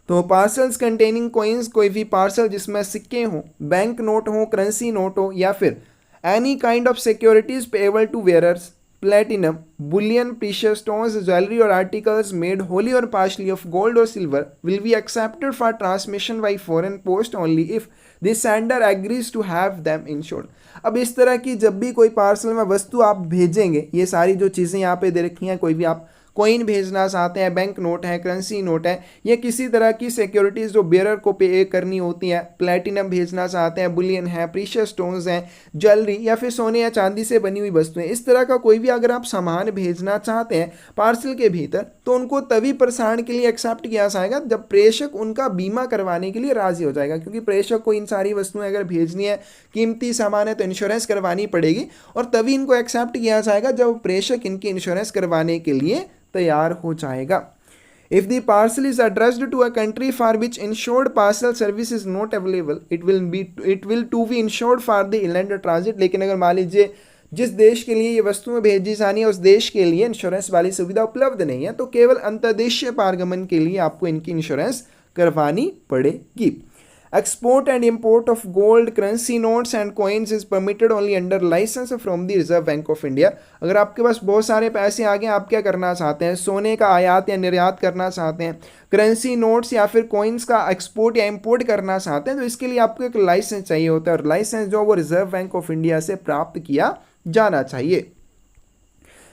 तो पार्सल्स कंटेनिंग कॉइन्स, कोई भी पार्सल जिसमें सिक्के हों, बैंक नोट हो, करेंसी नोट हो, या फिर any kind of securities payable to wearers, platinum, bullion, precious stones, jewelry or articles made wholly or partially of gold or silver will be accepted for transmission by foreign post only if the sender agrees to have them insured. अब इस तरह की जब भी कोई parcel में वस्तु आप भेजेंगे, ये सारी जो चीज़ें यहाँ पे दे रखी हैं, कोई भी आप कॉइन भेजना चाहते हैं, बैंक नोट है, करेंसी नोट है, या किसी तरह की सिक्योरिटीज़ जो बेरर को पे करनी होती है, प्लेटिनम भेजना चाहते हैं, बुलियन है, प्रीशियस स्टोन्स हैं, ज्वेलरी या फिर सोने या चांदी से बनी हुई वस्तुएं, इस तरह का कोई भी अगर आप सामान भेजना चाहते हैं पार्सल के भीतर, तो उनको तभी प्रसारण के लिए एक्सेप्ट किया जाएगा जब प्रेषक उनका बीमा करवाने के लिए राजी हो जाएगा। क्योंकि प्रेषक को इन सारी वस्तुएं अगर भेजनी है, कीमती सामान है, तो इंश्योरेंस करवानी पड़ेगी, और तभी इनको एक्सेप्ट किया जाएगा जब प्रेषक इनकी इंश्योरेंस करवाने के लिए तैयार हो जाएगा। If the parcel is addressed to a country for which insured parcel service is not available, it will to be insured for the inland transit. लेकिन अगर मान लीजिए जिस देश के लिए ये वस्तुएं भेजी जानी है उस देश के लिए इंश्योरेंस वाली सुविधा उपलब्ध नहीं है, तो केवल अंतर्देशीय पारगमन के लिए आपको इनकी इंश्योरेंस करवानी पड़ेगी। Export and import of gold, currency notes and coins is permitted only under license from the Reserve Bank of India. अगर आपके पास बहुत सारे पैसे आ गए, आप क्या करना चाहते हैं, सोने का आयात या निर्यात करना चाहते हैं, करेंसी नोट्स या फिर कॉइन्स का एक्सपोर्ट या इंपोर्ट करना चाहते हैं, तो इसके लिए आपको एक लाइसेंस चाहिए होता है, और लाइसेंस जो वो रिजर्व बैंक ऑफ इंडिया से प्राप्त किया जाना चाहिए।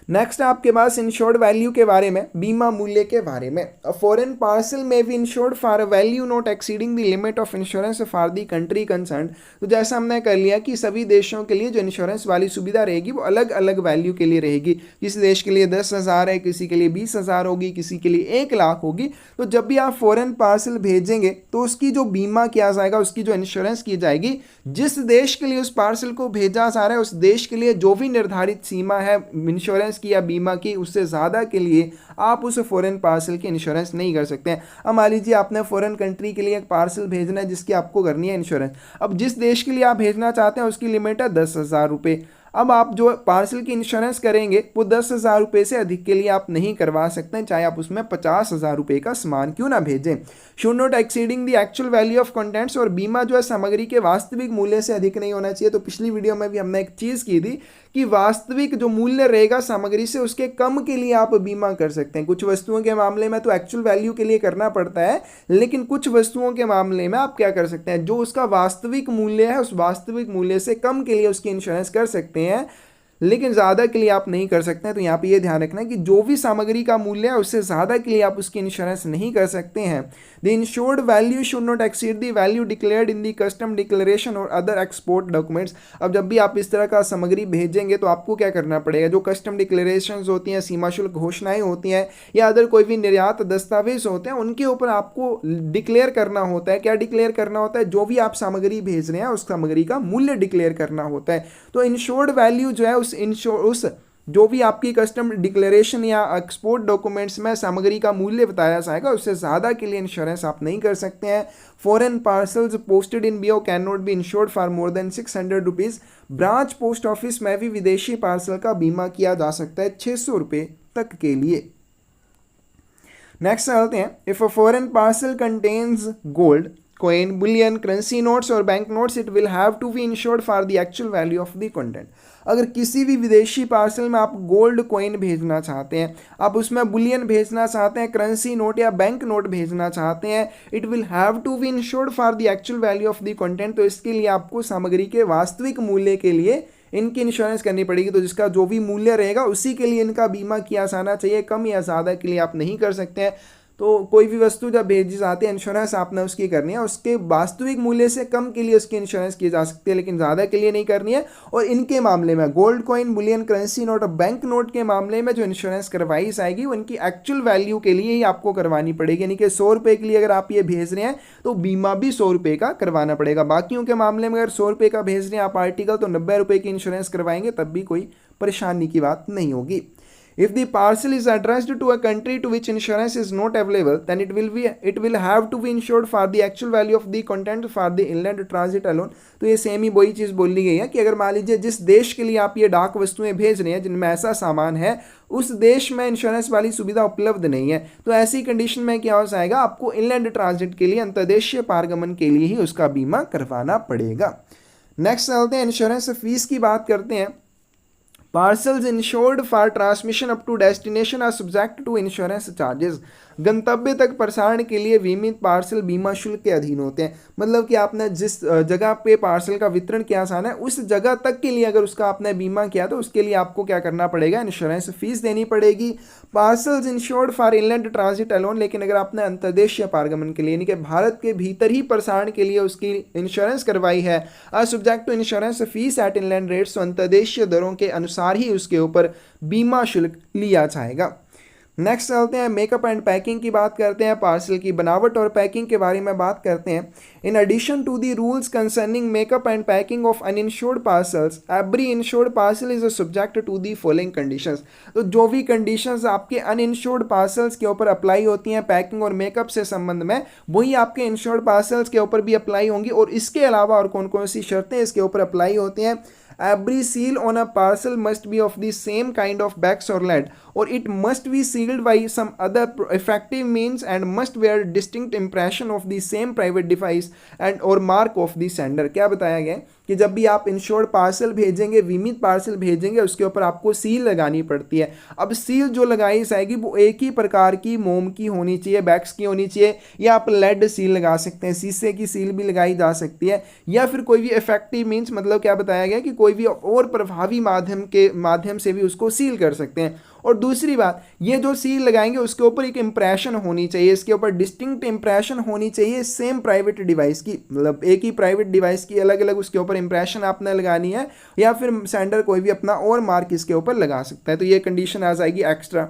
नेक्स्ट आपके पास इंश्योर्ड वैल्यू के बारे में, बीमा मूल्य के बारे में। अ फॉरेन पार्सल में भी insured for a value not exceeding the limit of insurance for the country concern. तो जैसा हमने कर लिया कि सभी देशों के लिए जो इंश्योरेंस वाली सुविधा रहेगी वो अलग अलग वैल्यू के लिए रहेगी। किसी देश के लिए 10,000 है, किसी के लिए 20,000 होगी, किसी के लिए 1,00,000 होगी। तो जब भी आप फॉरेन पार्सल भेजेंगे तो उसकी जो बीमा किया जाएगा, उसकी जो इंश्योरेंस की जाएगी, जिस देश के लिए उस पार्सल को भेजा जा रहा है उस देश के लिए जो भी निर्धारित सीमा है इंश्योरेंस की या बीमा की, उससे ज़्यादा के लिए आप उस फॉरेन पार्सल की इंश्योरेंस नहीं कर सकते हैं। अब मान लीजिए आपने फॉरेन कंट्री के लिए एक पार्सल भेजना है जिसकी आपको करनी है इंश्योरेंस। अब जिस देश के लिए आप भेजना चाहते हैं उसकी लिमिट है 10,000 रुपये। अब आप जो पार्सल की इंश्योरेंस करेंगे वो 10,000 रुपये से अधिक के लिए आप नहीं करवा सकते हैं, चाहे आप उसमें 50,000 रुपये का सामान क्यों ना भेजें। Should not exceeding the actual value of contents, और बीमा जो है सामग्री के वास्तविक मूल्य से अधिक नहीं होना चाहिए। तो पिछली वीडियो में भी हमने एक चीज़ की थी कि वास्तविक जो मूल्य रहेगा सामग्री से उसके कम के लिए आप बीमा कर सकते हैं। कुछ वस्तुओं के मामले में तो एक्चुअल वैल्यू के लिए करना पड़ता है, लेकिन कुछ वस्तुओं के मामले में आप क्या कर सकते हैं, जो उसका वास्तविक मूल्य है उस वास्तविक मूल्य से कम के लिए उसकी इंश्योरेंस कर सकते हैं, लेकिन ज़्यादा के लिए आप नहीं कर सकते हैं। तो यहाँ पे ये ध्यान रखना है कि जो भी सामग्री का मूल्य है उससे ज़्यादा के लिए आप उसकी इंश्योरेंस नहीं कर सकते हैं। The insured value should not exceed the value declared in the custom declaration और अदर एक्सपोर्ट डॉक्यूमेंट्स। अब जब भी आप इस तरह का सामग्री भेजेंगे तो आपको क्या करना पड़ेगा, जो कस्टम डिक्लेरेशन होती हैं, सीमा शुल्क घोषणाएं होती हैं या अदर कोई भी निर्यात दस्तावेज होते हैं, उनके ऊपर आपको डिक्लेयर करना होता है। क्या डिक्लेयर करना होता है, जो भी आप सामग्री भेज रहे हैं उस सामग्री का मूल्य डिक्लेयर करना होता है। तो इंश्योर्ड वैल्यू जो है उस जो भी आपकी कस्टम डिक्लेरेशन या एक्सपोर्ट डॉक्यूमेंट्स में सामग्री का मूल्य बताया जाएगा उससे ज़्यादा के लिए इंश्योरेंस आप नहीं कर सकते हैं। Foreign parcels posted in BO can not be insured for more than 600 rupees. Branch post office में भी विदेशी पार्सल का बीमा किया जा सकता है 600 रुपये तक के लिए। नेक्स्ट चलते हैं, if a foreign parcel contains gold coin, bullion, currency notes और bank notes, it will have to be insured for the actual value of the content. अगर किसी भी विदेशी पार्सल में आप गोल्ड कॉइन भेजना चाहते हैं, आप उसमें बुलियन भेजना चाहते हैं, करेंसी नोट या बैंक नोट भेजना चाहते हैं, it will have to be insured for the actual value of the content. तो इसके लिए आपको सामग्री के वास्तविक मूल्य के लिए इनकी इंश्योरेंस करनी पड़ेगी। तो जिसका जो भी मूल्य रहेगा उसी के लिए इनका बीमा किया जाना चाहिए, कम या ज़्यादा के लिए आप नहीं कर सकते हैं। तो कोई भी वस्तु जब भेजी जाती है इंश्योरेंस आपने उसकी करनी है, उसके वास्तविक मूल्य से कम के लिए उसकी इंश्योरेंस की जा सकती है, लेकिन ज़्यादा के लिए नहीं करनी है। और इनके मामले में gold coin, bullion, currency note और बैंक नोट के मामले में जो इंश्योरेंस करवाई जाएगी वो इनकी एक्चुअल वैल्यू के लिए ही आपको करवानी पड़ेगी। यानी कि 100 रुपये के लिए अगर आप ये भेज रहे हैं तो बीमा भी 100 रुपये का करवाना पड़ेगा। बाकियों के मामले में अगर 100 रुपये का भेज रहे हैं आप आर्टिकल तो 90 रुपये की इंश्योरेंस करवाएंगे, तब भी कोई परेशानी की बात नहीं होगी। If the parcel is addressed to a country to which insurance is not available, then it will have to be insured for the actual value of the content for the inland transit alone। तो ये same ही वही चीज़ बोली गई है कि अगर मान लीजिए जिस देश के लिए आप ये डाक वस्तुएं भेज रहे हैं जिनमें ऐसा सामान है उस देश में इंश्योरेंस वाली सुविधा उपलब्ध नहीं है, तो ऐसी कंडीशन में क्या हो जाएगा, आपको इनलैंड ट्रांजिट के लिए, अंतर्देशीय पारगमन के लिए ही उसका बीमा करवाना पड़ेगा। नेक्स्ट चलते हैं, इंश्योरेंस फीस की बात करते हैं। Parcels insured for transmission up to destination are subject to insurance charges. गंतव्य तक प्रसारण के लिए बीमित पार्सल बीमा शुल्क के अधीन होते हैं। मतलब कि आपने जिस जगह पे पार्सल का वितरण किया जाना है उस जगह तक के लिए अगर उसका आपने बीमा किया तो उसके लिए आपको क्या करना पड़ेगा, इंश्योरेंस फीस देनी पड़ेगी। Parcels insured for inland transit alone, लेकिन अगर आपने अंतर्देशीय पारगमन के लिए यानी कि भारत के भीतर ही प्रसारण के लिए उसकी इंश्योरेंस करवाई है, are subject to insurance fees at inland rates, तो अंतर्देशीय दरों के अनुसार ही उसके ऊपर बीमा शुल्क लिया जाएगा। नेक्स्ट चलते हैं, मेकअप एंड पैकिंग की बात करते हैं। पार्सल की बनावट और पैकिंग के बारे में बात करते हैं। In addition to the rules concerning makeup and packing of uninsured parcels, every insured parcel is subject to the following conditions. तो जो भी कंडीशंस आपके अनइंश्योर्ड पार्सल्स के ऊपर अप्लाई होती हैं पैकिंग और मेकअप से संबंध में, वही आपके इंश्योर्ड पार्सल्स के ऊपर भी अप्लाई होंगी। और इसके अलावा और कौन कौन सी शर्तें इसके ऊपर अप्लाई होती हैं, every seal on a parcel must be of the same kind of wax or lead, or it must be sealed by some other effective means and must bear distinct impression of the same private device and or mark of the sender। क्या बताया गया कि जब भी आप insured parcel भेजेंगे, बीमित parcel भेजेंगे, उसके ऊपर आपको सील लगानी पड़ती है। अब सील जो लगाई जाएगी वो एक ही प्रकार की मोम की होनी चाहिए, बैक्स की होनी चाहिए, या आप लेड सील लगा सकते हैं, शीशे की सील भी लगाई जा सकती है, या फिर कोई भी इफेक्टिव मीन्स मतलब क्या बताया गया कि कोई भी और प्रभावी माध्यम से भी उसको सील कर सकते हैं। और दूसरी बात, ये जो सील लगाएंगे उसके ऊपर एक इंप्रेशन होनी चाहिए, इसके ऊपर डिस्टिंक्ट इंप्रेशन होनी चाहिए सेम प्राइवेट डिवाइस की, मतलब एक ही प्राइवेट डिवाइस की अलग अलग उसके ऊपर इंप्रेशन आपने लगानी है, या फिर सेंडर कोई भी अपना और मार्क इसके ऊपर लगा सकता है। तो ये कंडीशन आ जाएगी extra.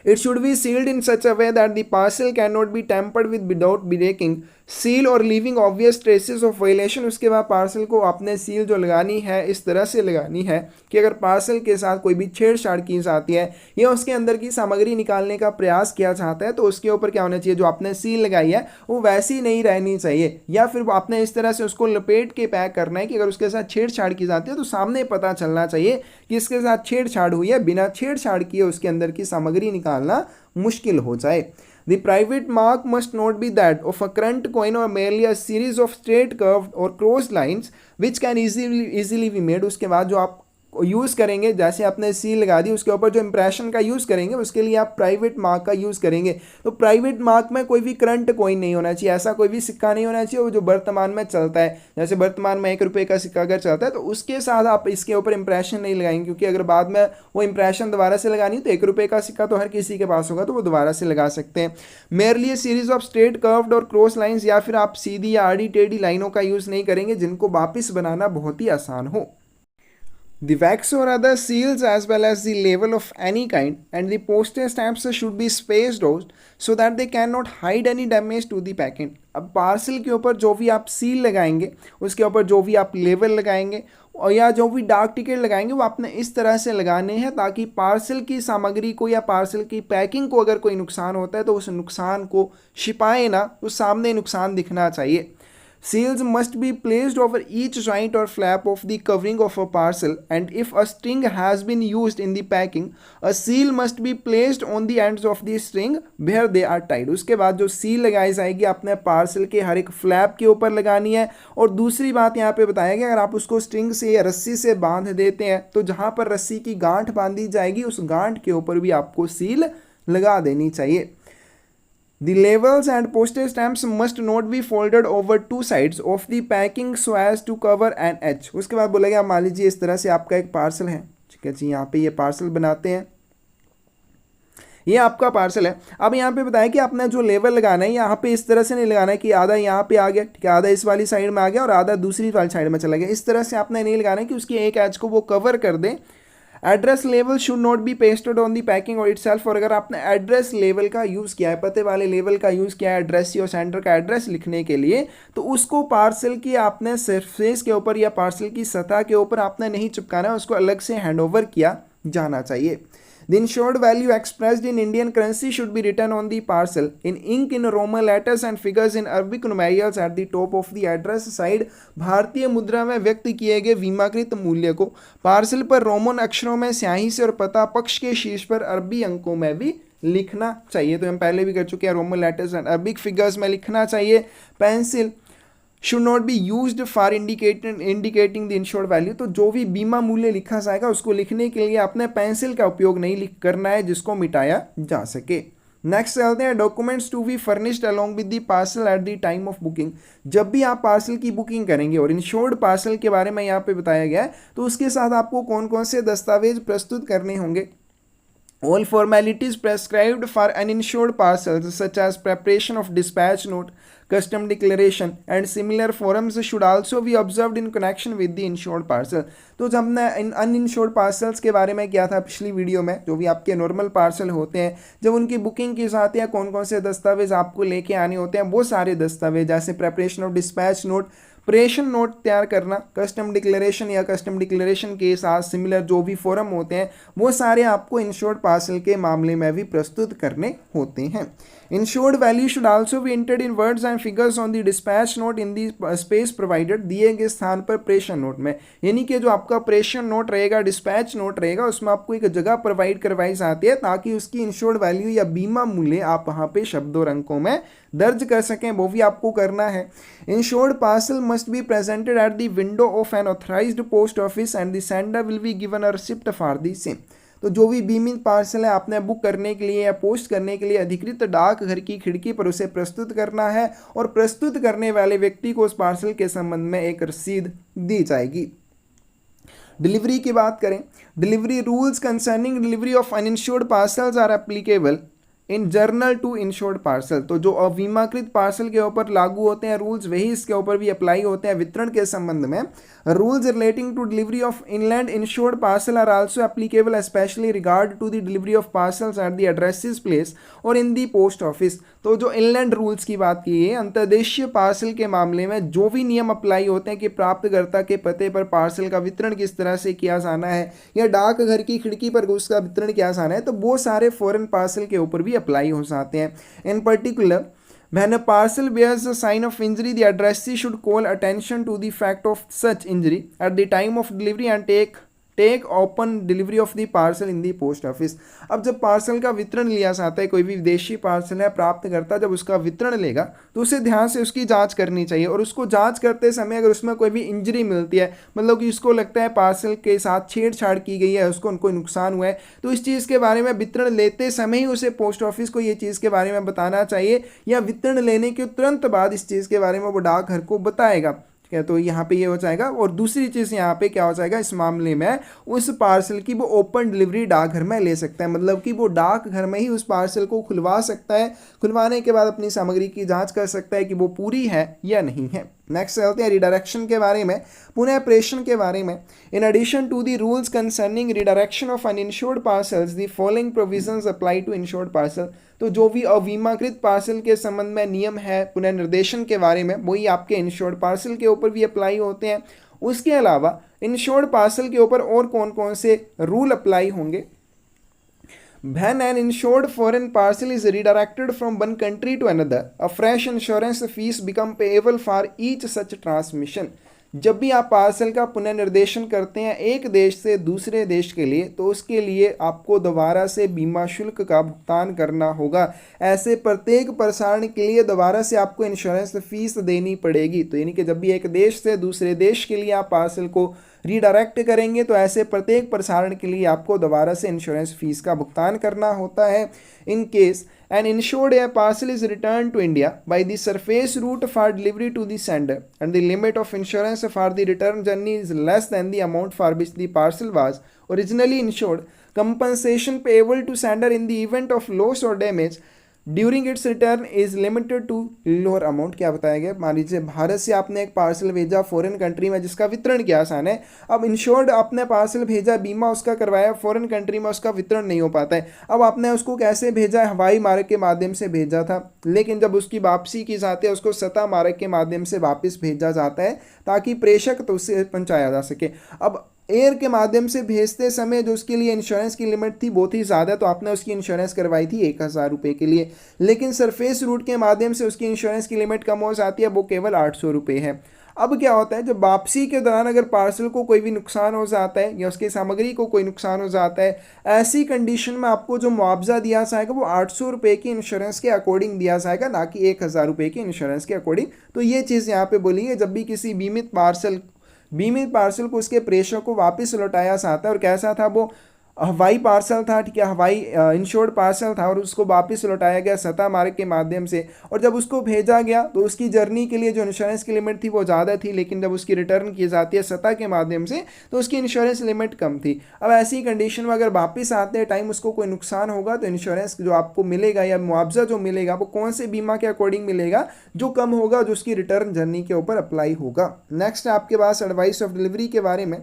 It should be sealed in such a way that the parcel cannot be tampered with without breaking seal or leaving obvious traces of violation। उसके बाद पार्सल को आपने सील जो लगानी है इस तरह से लगानी है कि अगर पार्सल के साथ कोई भी छेड़छाड़ की जाती है या उसके अंदर की सामग्री निकालने का प्रयास किया जाता है तो उसके ऊपर क्या होना चाहिए, जो आपने सील लगाई है वो वैसी नहीं रहनी चाहिए, या फिर आपने इस तरह से उसको लपेट के पैक करना है कि अगर उसके साथ छेड़छाड़ की जाती है तो सामने पता चलना चाहिए कि इसके साथ छेड़छाड़ हुई है, बिना छेड़छाड़ किए उसके अंदर की सामग्री निकालना मुश्किल हो जाए। The private mark must not be that of a current coin or merely a series of straight curved or crossed lines which can easily be made। उसके बाद जो आप यूज़ करेंगे, जैसे आपने सील लगा दी उसके ऊपर जो इंप्रेशन का यूज़ करेंगे उसके लिए आप प्राइवेट मार्क का यूज़ करेंगे। तो प्राइवेट मार्क में कोई भी करंट कॉइन नहीं होना चाहिए, ऐसा कोई भी सिक्का नहीं होना चाहिए वो जो वर्तमान में चलता है। जैसे वर्तमान में 1 रुपये का सिक्का अगर चलता है तो उसके साथ आप इसके ऊपर इंप्रेशन नहीं लगाएंगे, क्योंकि अगर बाद में वो इंप्रेशन दोबारा से लगानी तो 1 रुपये का सिक्का तो हर किसी के पास होगा तो वो दोबारा से लगा सकते हैं। Merely A series of straight curved और क्रॉस लाइन्स, या फिर आप सीधी या आड़ी टेढ़ी लाइनों का यूज़ नहीं करेंगे जिनको वापस बनाना बहुत ही आसान हो। The wax or other seals as well as the label of any kind and the postage stamps should be spaced out so that they cannot hide any damage to the packet। अब parcel के ऊपर जो भी आप seal लगाएंगे उसके ऊपर जो भी आप लेबल लगाएंगे और या जो भी डाक टिकट लगाएंगे वो आपने इस तरह से लगाने हैं ताकि पार्सल की सामग्री को या पार्सल की पैकिंग को अगर कोई नुकसान होता है तो उस नुकसान को छिपाए ना, उस सामने नुकसान दिखना चाहिए। Seals must be placed over each joint or flap of the covering of a parcel, and if a string has been used in the packing, a seal must be placed on the ends of the string where they are tied। उसके बाद जो seal लगाई जाएगी आपने parcel के हर एक flap के ऊपर लगानी है। और दूसरी बात यहाँ पे बताया गया, अगर आप उसको स्ट्रिंग से या रस्सी से बांध देते हैं तो जहाँ पर रस्सी की गांठ बांधी जाएगी उस गांठ के ऊपर भी आपको सील लगा देनी चाहिए। The labels and postage stamps must not be folded over 2 sides of the packing so as to cover an edge। उसके बाद बोलेगा मान लीजिए इस तरह से आपका एक पार्सल है, ठीक है जी, यहाँ पे ये पार्सल बनाते हैं, ये आपका पार्सल है। अब यहाँ पे बताया कि आपने जो लेबल लगाना है यहाँ पे इस तरह से नहीं लगाना है कि आधा यहाँ पे आ गया, ठीक है, आधा इस वाली साइड में आ गया और आधा दूसरी वाली साइड में चला गया, इस तरह से आपने नहीं लगाना है कि उसकी एक एज को वो कवर कर दे। Address level should not be pasted on the packing और इटसेल्फ। और अगर आपने एड्रेस लेवल का यूज़ किया है, पते वाले लेवल का यूज़ किया है एड्रेस और सेंटर का एड्रेस लिखने के लिए, तो उसको पार्सल की आपने सरफेस के ऊपर या पार्सल की सतह के ऊपर आपने नहीं चिपकाना है, उसको अलग से हैंड ओवर किया जाना चाहिए। The insured value expressed in Indian currency should be written on the parcel in ink in Roman letters and figures in Arabic numerals at the top of the address side। भारतीय मुद्रा में व्यक्त किए गए बीमाकृत मूल्य को पार्सल पर रोमन अक्षरों में स्याही से और पता पक्ष के शीर्ष पर अरबी अंकों में भी लिखना चाहिए। तो हम पहले भी कर चुके हैं, Roman letters and Arabic figures में लिखना चाहिए। Pencil should not be used for indicating the insured value. तो जो भी बीमा मूल्य लिखा जाएगा उसको लिखने के लिए अपने पेंसिल का उपयोग नहीं करना है जिसको मिटाया जा सके। नेक्स्ट चलते हैं, documents to be furnished along with the parcel at the time of booking. जब भी आप पार्सल की बुकिंग करेंगे और इंश्योर्ड पार्सल के बारे में यहाँ पे बताया गया है तो उसके साथ आपको कौन कौन से दस्तावेज प्रस्तुत करने होंगे। All formalities prescribed for uninsured parcels such as preparation of dispatch note, custom declaration and similar forms should also be observed in connection with the insured parcel। तो जब हमने अनइंश्योर्ड पार्सल्स के बारे में किया था पिछली वीडियो में, जो भी आपके नॉर्मल पार्सल होते हैं जब उनकी बुकिंग की जाती है कौन कौन से दस्तावेज आपको लेके आने होते हैं, वो सारे दस्तावेज जैसे प्रेपरेशन ऑफ डिस्पैच नोट, प्रेषण नोट तैयार करना, कस्टम डिक्लेरेशन या कस्टम डिक्लेरेशन के साथ सिमिलर जो भी फॉर्म होते हैं वो सारे आपको इंश्योर्ड पार्सल के मामले में भी प्रस्तुत करने होते हैं। Insured value should also be entered in words and figures on the dispatch note in the space provided, दिए गए स्थान पर प्रेषण नोट में। यानी कि जो आपका प्रेषण नोट रहेगा, डिस्पैच नोट रहेगा, उसमें आपको एक जगह प्रोवाइड करवाई जाती है ताकि उसकी इंश्योर्ड वैल्यू या बीमा मूल्य आप वहाँ पे शब्दों अंकों में दर्ज कर सकें, वो भी आपको करना है। Insured parcel must be presented at the window of N authorised post office and the sender will be given a receipt for the same. तो जो भी बीमित पार्सल है आपने बुक करने के लिए या पोस्ट करने के लिए अधिकृत डाकघर की खिड़की पर उसे प्रस्तुत करना है और प्रस्तुत करने वाले व्यक्ति को उस पार्सल के संबंध में एक रसीद दी जाएगी। डिलीवरी की बात करें, delivery rules concerning delivery of uninsured parcels are applicable in general to insured parcel. तो जो अबीमाकृत पार्सल के ऊपर लागू होते हैं रूल्स, वही इसके ऊपर भी अप्लाई होते हैं वितरण के संबंध में। Rules relating to delivery of inland insured parcel are also applicable specially regard to the delivery of parcels at the addresses place और इन दी पोस्ट ऑफिस। तो जो इनलैंड रूल्स की बात की है, अंतर्देशीय पार्सल के मामले में जो भी नियम अप्लाई होते हैं कि प्राप्तकर्ता के पते पर पार्सल का वितरण किस तरह से किया जाना है या डाकघर की खिड़की पर उसका वितरण किया जाना है, तो वो सारे फॉरेन पार्सल के ऊपर भी अप्लाई हो जाते हैं। इन particular when a parcel bears a sign of injury, the addressee should call attention to the fact of such injury at the time of delivery and take open delivery of the parcel in the post office. अब जब parcel का वितरण लिया जाता है, कोई भी विदेशी पार्सल है, प्राप्तकर्ता जब उसका वितरण लेगा तो उसे ध्यान से उसकी जांच करनी चाहिए और उसको जांच करते समय अगर उसमें कोई भी इंजरी मिलती है, मतलब कि उसको लगता है पार्सल के साथ छेड़छाड़ की गई है, उसको कोई नुकसान हुआ है, तो इस चीज़ के बारे में वितरण लेते समय ही उसे पोस्ट ऑफिस को ये चीज़ के बारे में बताना चाहिए या वितरण लेने के तुरंत बाद इस चीज़ के बारे में वो डाकघर को बताएगा। ठीक है, तो यहाँ पे ये हो जाएगा। और दूसरी चीज़ यहाँ पे क्या हो जाएगा, इस मामले में उस पार्सल की वो ओपन डिलीवरी डाकघर में ले सकता है, मतलब कि वो डाकघर में ही उस पार्सल को खुलवा सकता है, खुलवाने के बाद अपनी सामग्री की जांच कर सकता है कि वो पूरी है या नहीं है। नेक्स्ट चलते हैं रिडायरेक्शन के बारे में, पुनः प्रेषण के बारे में। In addition to the rules concerning redirection of uninsured parcels the following provisions apply to insured parcel. तो जो भी अबीमाकृत पार्सल के संबंध में नियम है पुनः निर्देशन के बारे में, वही आपके इंश्योर्ड पार्सल के ऊपर भी अप्लाई होते हैं। उसके अलावा इंश्योर्ड पार्सल के ऊपर और कौन कौन से रूल अप्लाई होंगे। When an insured foreign parcel is redirected from one country to another, a fresh insurance fees become payable for each such transmission. जब भी आप पार्सल का पुनर्निर्देशन करते हैं एक देश से दूसरे देश के लिए, तो उसके लिए आपको दोबारा से बीमा शुल्क का भुगतान करना होगा। ऐसे प्रत्येक प्रसारण के लिए दोबारा से आपको इंश्योरेंस फीस देनी पड़ेगी। तो यानी कि जब भी एक देश से दूसरे देश के लिए आप पार्सल को रीडायरेक्ट करेंगे तो ऐसे प्रत्येक प्रसारण के लिए आपको दोबारा से इंश्योरेंस फीस का भुगतान करना होता है। In case an insured air parcel is returned to India by the surface route for delivery to the sender and the limit of insurance for the return journey is less than the amount for which the parcel was originally insured, compensation payable to sender in the event of loss or damage during its return is limited to lower amount. क्या बताया गया, मान लीजिए भारत से आपने एक parcel भेजा foreign country में जिसका वितरण किया आसान है। अब इंश्योर्ड आपने पार्सल भेजा, बीमा उसका करवाया, फॉरेन कंट्री में उसका वितरण नहीं हो पाता है। अब आपने उसको कैसे भेजा है, हवाई मार्ग के माध्यम से भेजा था, लेकिन जब उसकी वापसी की जाती है उसको सतह मार्ग के माध्यम से वापस भेजा जाता है ताकि प्रेषक तो उससे पहुँचाया जा सके। अब एयर के माध्यम से भेजते समय जो उसके लिए इंश्योरेंस की लिमिट थी बहुत ही ज़्यादा, तो आपने उसकी इंश्योरेंस करवाई थी 1000 रुपये के लिए, लेकिन सरफेस रूट के माध्यम से उसकी इंश्योरेंस की लिमिट कम हो जाती है, वो केवल 800 रुपये है। अब क्या होता है, जब वापसी के दौरान अगर पार्सल को कोई भी नुकसान हो जाता है या उसकी सामग्री को कोई नुकसान हो जाता है, ऐसी कंडीशन में आपको जो मुआवजा दिया जाएगा वो 800 रुपये की इंश्योरेंस के अकॉर्डिंग दिया जाएगा, ना कि 1000 रुपये की इंश्योरेंस के अकॉर्डिंग। तो ये चीज़ यहाँ पे बोली है, जब भी किसी बीमित पार्सल को उसके प्रेषक को वापस लौटाया जाता है, और कैसा था वो हवाई पार्सल था, ठीक है, हवाई इंश्योर्ड पार्सल था, और उसको वापस लौटाया गया सतह मार्ग के माध्यम से। और जब उसको भेजा गया तो उसकी जर्नी के लिए जो इंश्योरेंस की लिमिट थी वो ज़्यादा थी, लेकिन जब उसकी रिटर्न की जाती है सतह के माध्यम से तो उसकी इंश्योरेंस लिमिट कम थी। अब ऐसी कंडीशन में अगर वापस आते टाइम उसको कोई नुकसान होगा तो इंश्योरेंस जो आपको मिलेगा या मुआवजा जो मिलेगा वो कौन से बीमा के अकॉर्डिंग मिलेगा, जो कम होगा, जो उसकी रिटर्न जर्नी के ऊपर अप्लाई होगा। नेक्स्ट आपके पास एडवाइस ऑफ डिलीवरी के बारे में।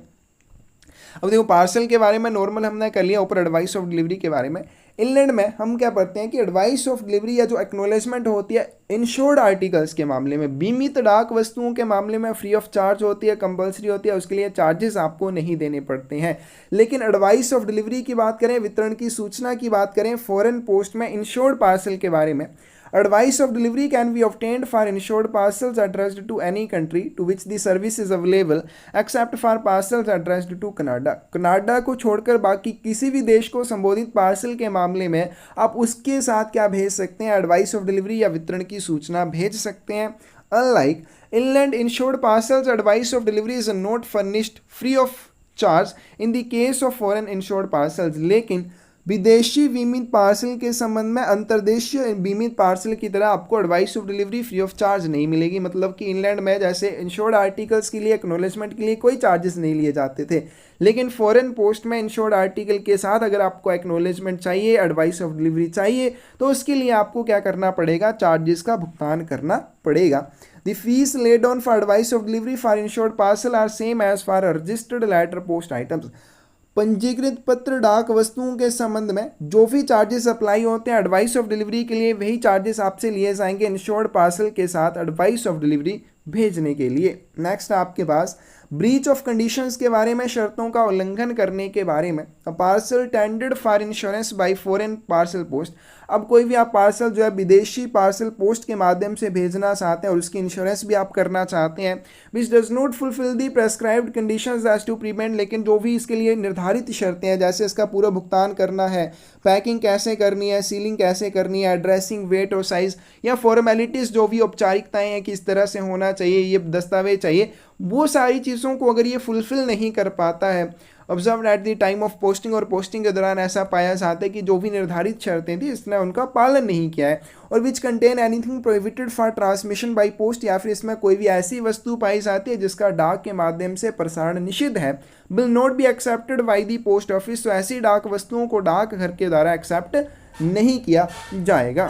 अब देखो पार्सल के बारे में नॉर्मल हमने कर लिया, ऊपर एडवाइस ऑफ डिलीवरी के बारे में। इनलैंड में हम क्या पढ़ते हैं कि एडवाइस ऑफ डिलीवरी या जो एक्नॉलेजमेंट होती है इंश्योर्ड आर्टिकल्स के मामले में, बीमित डाक वस्तुओं के मामले में फ्री ऑफ चार्ज होती है, कंपलसरी होती है, उसके लिए चार्जेस आपको नहीं देने पड़ते हैं। लेकिन एडवाइस ऑफ डिलीवरी की बात करें, वितरण की सूचना की बात करें फॉरेन पोस्ट में इंश्योर्ड पार्सल के बारे में, advice of delivery can be obtained for insured parcels addressed to any country to which the service is available except for parcels addressed to Canada। Canada को छोड़कर बाकी किसी भी देश को संबोधित पार्सल के मामले में आप उसके साथ क्या भेज सकते हैं, एडवाइस ऑफ डिलीवरी या वितरण की सूचना भेज सकते हैं। Unlike inland insured parcels, advice of delivery is not furnished free of charge in the case of foreign insured parcels। लेकिन विदेशी बीमित पार्सल के संबंध में अंतर्देशीय बीमित पार्सल की तरह आपको advice of delivery free of charge नहीं मिलेगी। मतलब कि इंग्लैंड में जैसे इंश्योर्ड आर्टिकल्स के लिए एक्नॉलेजमेंट के लिए कोई चार्जेस नहीं लिए जाते थे, लेकिन फॉरेन पोस्ट में इंश्योर्ड आर्टिकल के साथ अगर आपको एक्नॉलेजमेंट चाहिए, एडवाइस ऑफ डिलीवरी चाहिए, तो उसके लिए आपको क्या करना पड़ेगा, चार्जेस का भुगतान करना पड़ेगा। The fees laid on for advice of delivery for insured parcel are same as for registered letter post items। पंजीकृत पत्र डाक वस्तुओं के संबंध में जो भी चार्जेस अप्लाई होते हैं एडवाइस ऑफ डिलीवरी के लिए, वही चार्जेस आपसे लिए जाएंगे इंश्योर्ड पार्सल के साथ एडवाइस ऑफ डिलीवरी भेजने के लिए। नेक्स्ट आपके पास ब्रीच ऑफ कंडीशंस के बारे में, शर्तों का उल्लंघन करने के बारे में। Parcel tendered for insurance bye foreign parcel post. अब कोई भी आप पार्सल जो है विदेशी पार्सल पोस्ट के माध्यम से भेजना चाहते हैं और उसकी इंश्योरेंस भी आप करना चाहते हैं, which does not fulfil the prescribed conditions as to prepaid. लेकिन जो भी इसके लिए निर्धारित शर्तें हैं, जैसे इसका पूरा भुगतान करना है, पैकिंग कैसे करनी है, सीलिंग कैसे करनी है, एड्रेसिंग, वेट और साइज, या फॉर्मेलिटीज़ जो भी औपचारिकताएं हैं किस तरह से होना चाहिए, ये दस्तावेज चाहिए, वो सारी चीज़ों को अगर ये फुलफिल नहीं कर पाता है observe eight the time of posting, और पोस्टिंग के दौरान ऐसा पाया जाता है कि जो भी निर्धारित शर्तें थी इसने उनका पालन नहीं किया है, और which contain anything prohibited for transmission by post, या फिर इसमें कोई भी ऐसी वस्तु पाई जाती है जिसका डाक के माध्यम से प्रसारण निषिद्ध है, will not be accepted by the post office. तो ऐसी डाक वस्तुओं को डाक घर के द्वारा एक्सेप्ट नहीं किया जाएगा।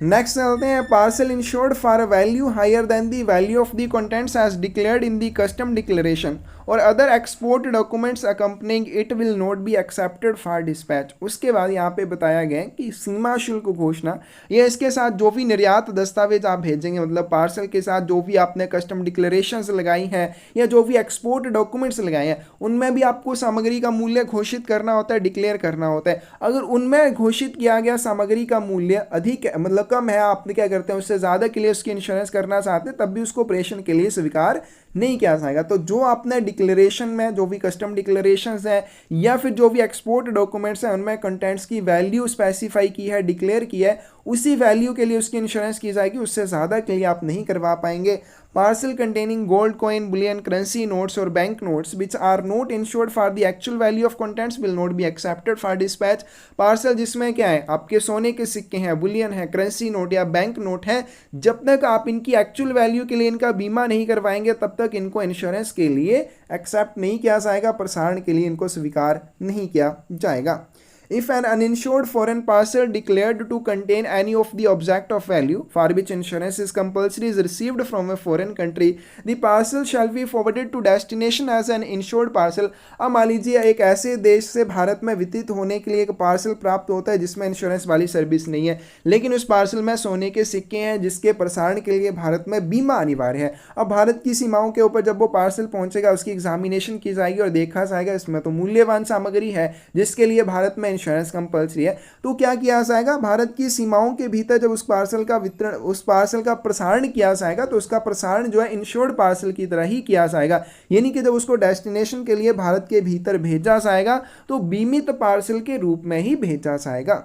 नेक्स्ट चलते हैं, parcel insured for a value higher than the value of the contents as declared in the custom declaration और other export documents accompanying it will not be accepted for dispatch. उसके बाद यहाँ पे बताया गया है कि सीमा शुल्क घोषणा, ये इसके साथ जो भी निर्यात दस्तावेज आप भेजेंगे, मतलब पार्सल के साथ जो भी आपने कस्टम डिक्लेरेशंस लगाई हैं या जो भी एक्सपोर्ट डॉक्यूमेंट्स लगाए हैं, उनमें भी आपको सामग्री का मूल्य घोषित करना होता है, डिक्लेयर करना होता है। अगर उनमें घोषित किया गया सामग्री का मूल्य अधिक है, मतलब कम है, आपने क्या करते हैं उससे ज़्यादा के लिए उसकी इंश्योरेंस करना चाहते हैं, तब भी उसको ऑपरेशन के लिए स्वीकार नहीं किया जाएगा। तो जो आपने डिक्लेरेशन में जो भी कस्टम डिक्लेरेशंस हैं या फिर जो भी एक्सपोर्ट डॉक्यूमेंट्स हैं उनमें कंटेंट्स की वैल्यू स्पेसिफाई की है, डिक्लेयर की है, उसी वैल्यू के लिए उसकी इंश्योरेंस की जाएगी, उससे ज़्यादा के लिए आप नहीं करवा पाएंगे। Parcel containing gold coin, bullion, currency notes और bank notes which are not insured for the actual value of contents will not be accepted for dispatch. Parcel जिसमें क्या है, आपके सोने के सिक्के हैं, बुलियन है, करेंसी नोट या बैंक नोट है, जब तक आप इनकी एक्चुअल वैल्यू के लिए इनका बीमा नहीं करवाएंगे तब तक इनको इंश्योरेंस के लिए एक्सेप्ट नहीं किया जाएगा, प्रसारण के लिए इनको स्वीकार नहीं किया जाएगा। If an uninsured foreign parcel declared to contain any of the object of value for which insurance is compulsory is received from a foreign country, the parcel shall be forwarded to destination as an insured parcel। अब मान लीजिए एक ऐसे देश से भारत में वितरित होने के लिए एक पार्सल प्राप्त होता है जिसमें इंश्योरेंस वाली सर्विस नहीं है, लेकिन उस पार्सल में सोने के सिक्के हैं जिसके प्रसारण के लिए भारत में बीमा अनिवार्य है। अब भारत की सीमाओं के ऊपर जब वो पार्सल पहुंचेगा उसकी एग्जामिनेशन की जाएगी और देखा जाएगा इसमें तो मूल्यवान सामग्री है जिसके लिए भारत में इंश्योरेंस कंपल्सरी है, तो क्या किया जाएगा, भारत की सीमाओं के भीतर जब उस पार्सल का वितरण, उस पार्सल का प्रसारण किया जाएगा तो उसका प्रसारण जो है इंश्योर्ड पार्सल की तरह ही किया जाएगा। यानी कि जब उसको डेस्टिनेशन के लिए भारत के भीतर भेजा जाएगा तो बीमित पार्सल के रूप में ही भेजा जाएगा।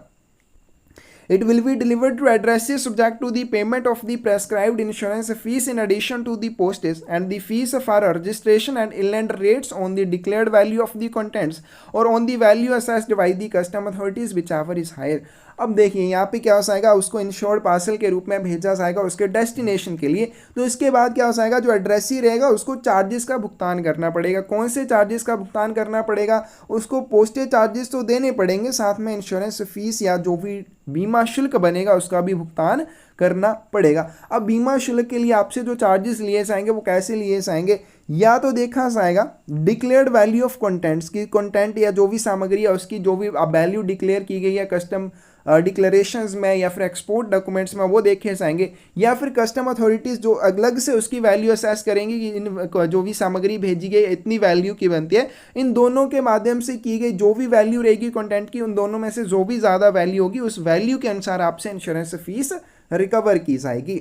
It will be delivered to addresses subject to the payment of the prescribed insurance fees in addition to the postage and the fees for registration and inland rates on the declared value of the contents or on the value assessed by the custom authorities whichever is higher। अब देखिए यहाँ पे क्या हो जाएगा, उसको insured parcel के रूप में भेजा जाएगा उसके डेस्टिनेशन के लिए, तो इसके बाद क्या हो जाएगा, जो एड्रेस ही रहेगा उसको चार्जेस का भुगतान करना पड़ेगा। कौन से चार्जेस का भुगतान करना पड़ेगा, उसको पोस्टेज चार्जेस तो देने पड़ेंगे, साथ में इंश्योरेंस फीस या जो भी बीमा शुल्क बनेगा उसका भी भुगतान करना पड़ेगा। अब बीमा शुल्क के लिए आपसे जो चार्जेस लिए जाएंगे वो कैसे लिए जाएंगे, या तो देखा जाएगा डिक्लेयर्ड वैल्यू ऑफ कंटेंट्स की, कंटेंट या जो भी सामग्री है उसकी जो भी वैल्यू डिक्लेयर की गई है कस्टम डिक्लेरेशंस में या फिर एक्सपोर्ट डॉक्यूमेंट्स में, वो देखे जाएंगे। या फिर कस्टम अथॉरिटीज़ जो अलग से उसकी वैल्यू असेस करेंगी कि इन जो भी सामग्री भेजी गई इतनी वैल्यू की बनती है, इन दोनों के माध्यम से की गई जो भी वैल्यू रहेगी कंटेंट की, उन दोनों में से जो भी ज़्यादा वैल्यू होगी उस वैल्यू के अनुसार आपसे इंश्योरेंस फीस रिकवर की जाएगी।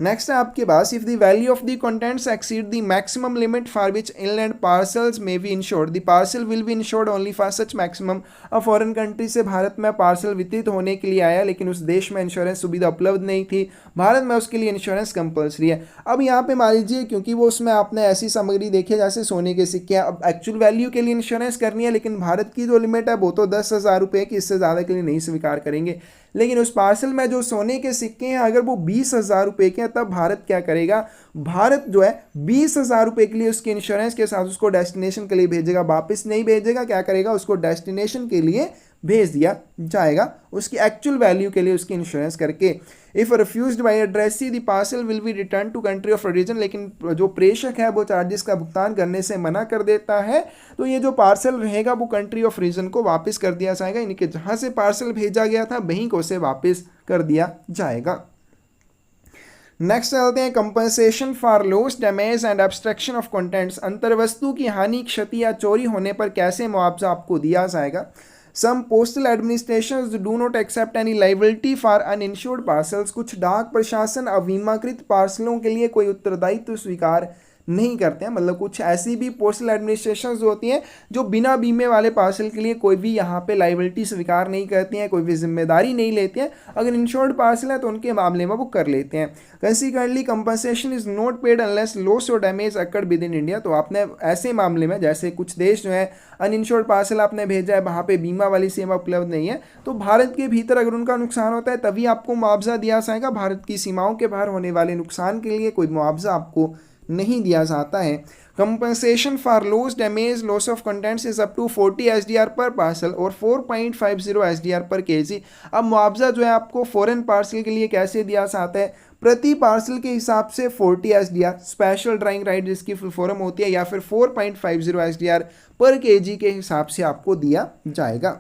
नेक्स्ट है आपके पास, if the value of the contents exceed the maximum limit for which inland parcels may be insured, the parcel will be insured only for such maximum. अब foreign country से भारत में parcel वितरित होने के लिए आया लेकिन उस देश में इंश्योरेंस सुविधा उपलब्ध नहीं थी, भारत में उसके लिए इंश्योरेंस कंपलसरी है। अब यहाँ पे मान लीजिए क्योंकि वो उसमें आपने ऐसी सामग्री देखी जैसे सोने के सिक्के, अब एक्चुअल वैल्यू के लिए इंश्योरेंस करनी है लेकिन भारत की जो लिमिट है वो तो 10,000 रुपये की, इससे ज़्यादा के लिए नहीं स्वीकार करेंगे। लेकिन उस पार्सल में जो सोने के सिक्के हैं अगर वो 20,000 रुपये के हैं, तब भारत क्या करेगा, भारत जो है 20,000 रुपये के लिए उसके इंश्योरेंस के साथ उसको डेस्टिनेशन के लिए भेजेगा, वापस नहीं भेजेगा, क्या करेगा उसको डेस्टिनेशन के लिए भेज दिया जाएगा उसकी एक्चुअल वैल्यू के लिए उसकी इंश्योरेंस करके। If refused by addressee the parcel will be return to country of origin, लेकिन जो प्रेषक है वो चार्जेस का भुगतान करने से मना कर देता है तो ये जो पार्सल रहेगा वो कंट्री ऑफ ओरिजिन को वापस कर दिया जाएगा, यानी कि जहाँ से पार्सल भेजा गया था वहीं को उसे वापस कर दिया जाएगा। नेक्स्ट चलते हैं compensation for loss, damage and abstraction of contents. अंतर्वस्तु की हानि, क्षति या चोरी होने पर कैसे मुआवजा आपको दिया जाएगा। Some postal administrations do not accept any liability for uninsured parcels। कुछ डाक प्रशासन अबीमाकृत पार्सलों के लिए कोई उत्तरदायित्व स्वीकार नहीं करते हैं, मतलब कुछ ऐसी भी पोस्टल एडमिनिस्ट्रेशंस होती हैं जो बिना बीमे वाले पार्सल के लिए कोई भी यहाँ पे लाइबिलिटी स्वीकार नहीं करती हैं, कोई भी जिम्मेदारी नहीं लेती हैं। अगर इंश्योर्ड पार्सल है तो उनके मामले में वो कर लेते हैं। Consequently compensation is not paid unless loss और damage occurred within India. तो आपने ऐसे मामले में, जैसे कुछ देश जो है अनइंश्योर्ड पार्सल आपने भेजा है वहाँ पे बीमा वाली सेवा उपलब्ध नहीं है, तो भारत के भीतर अगर उनका नुकसान होता है तभी आपको मुआवजा दिया जाएगा। भारत की सीमाओं के बाहर होने वाले नुकसान के लिए कोई मुआवजा आपको नहीं दिया जाता है। Compensation for loss, damage, loss of contents is up to 40 SDR per parcel और 4.50 SDR पर केजी। अब मुआवजा जो है आपको फॉरेन पार्सल के लिए कैसे दिया जाता है, प्रति पार्सल के हिसाब से 40 SDR स्पेशल ड्राइंग राइट जिसकी फुल फॉर्म होती है, या फिर 4.50 SDR पर केजी के हिसाब से आपको दिया जाएगा।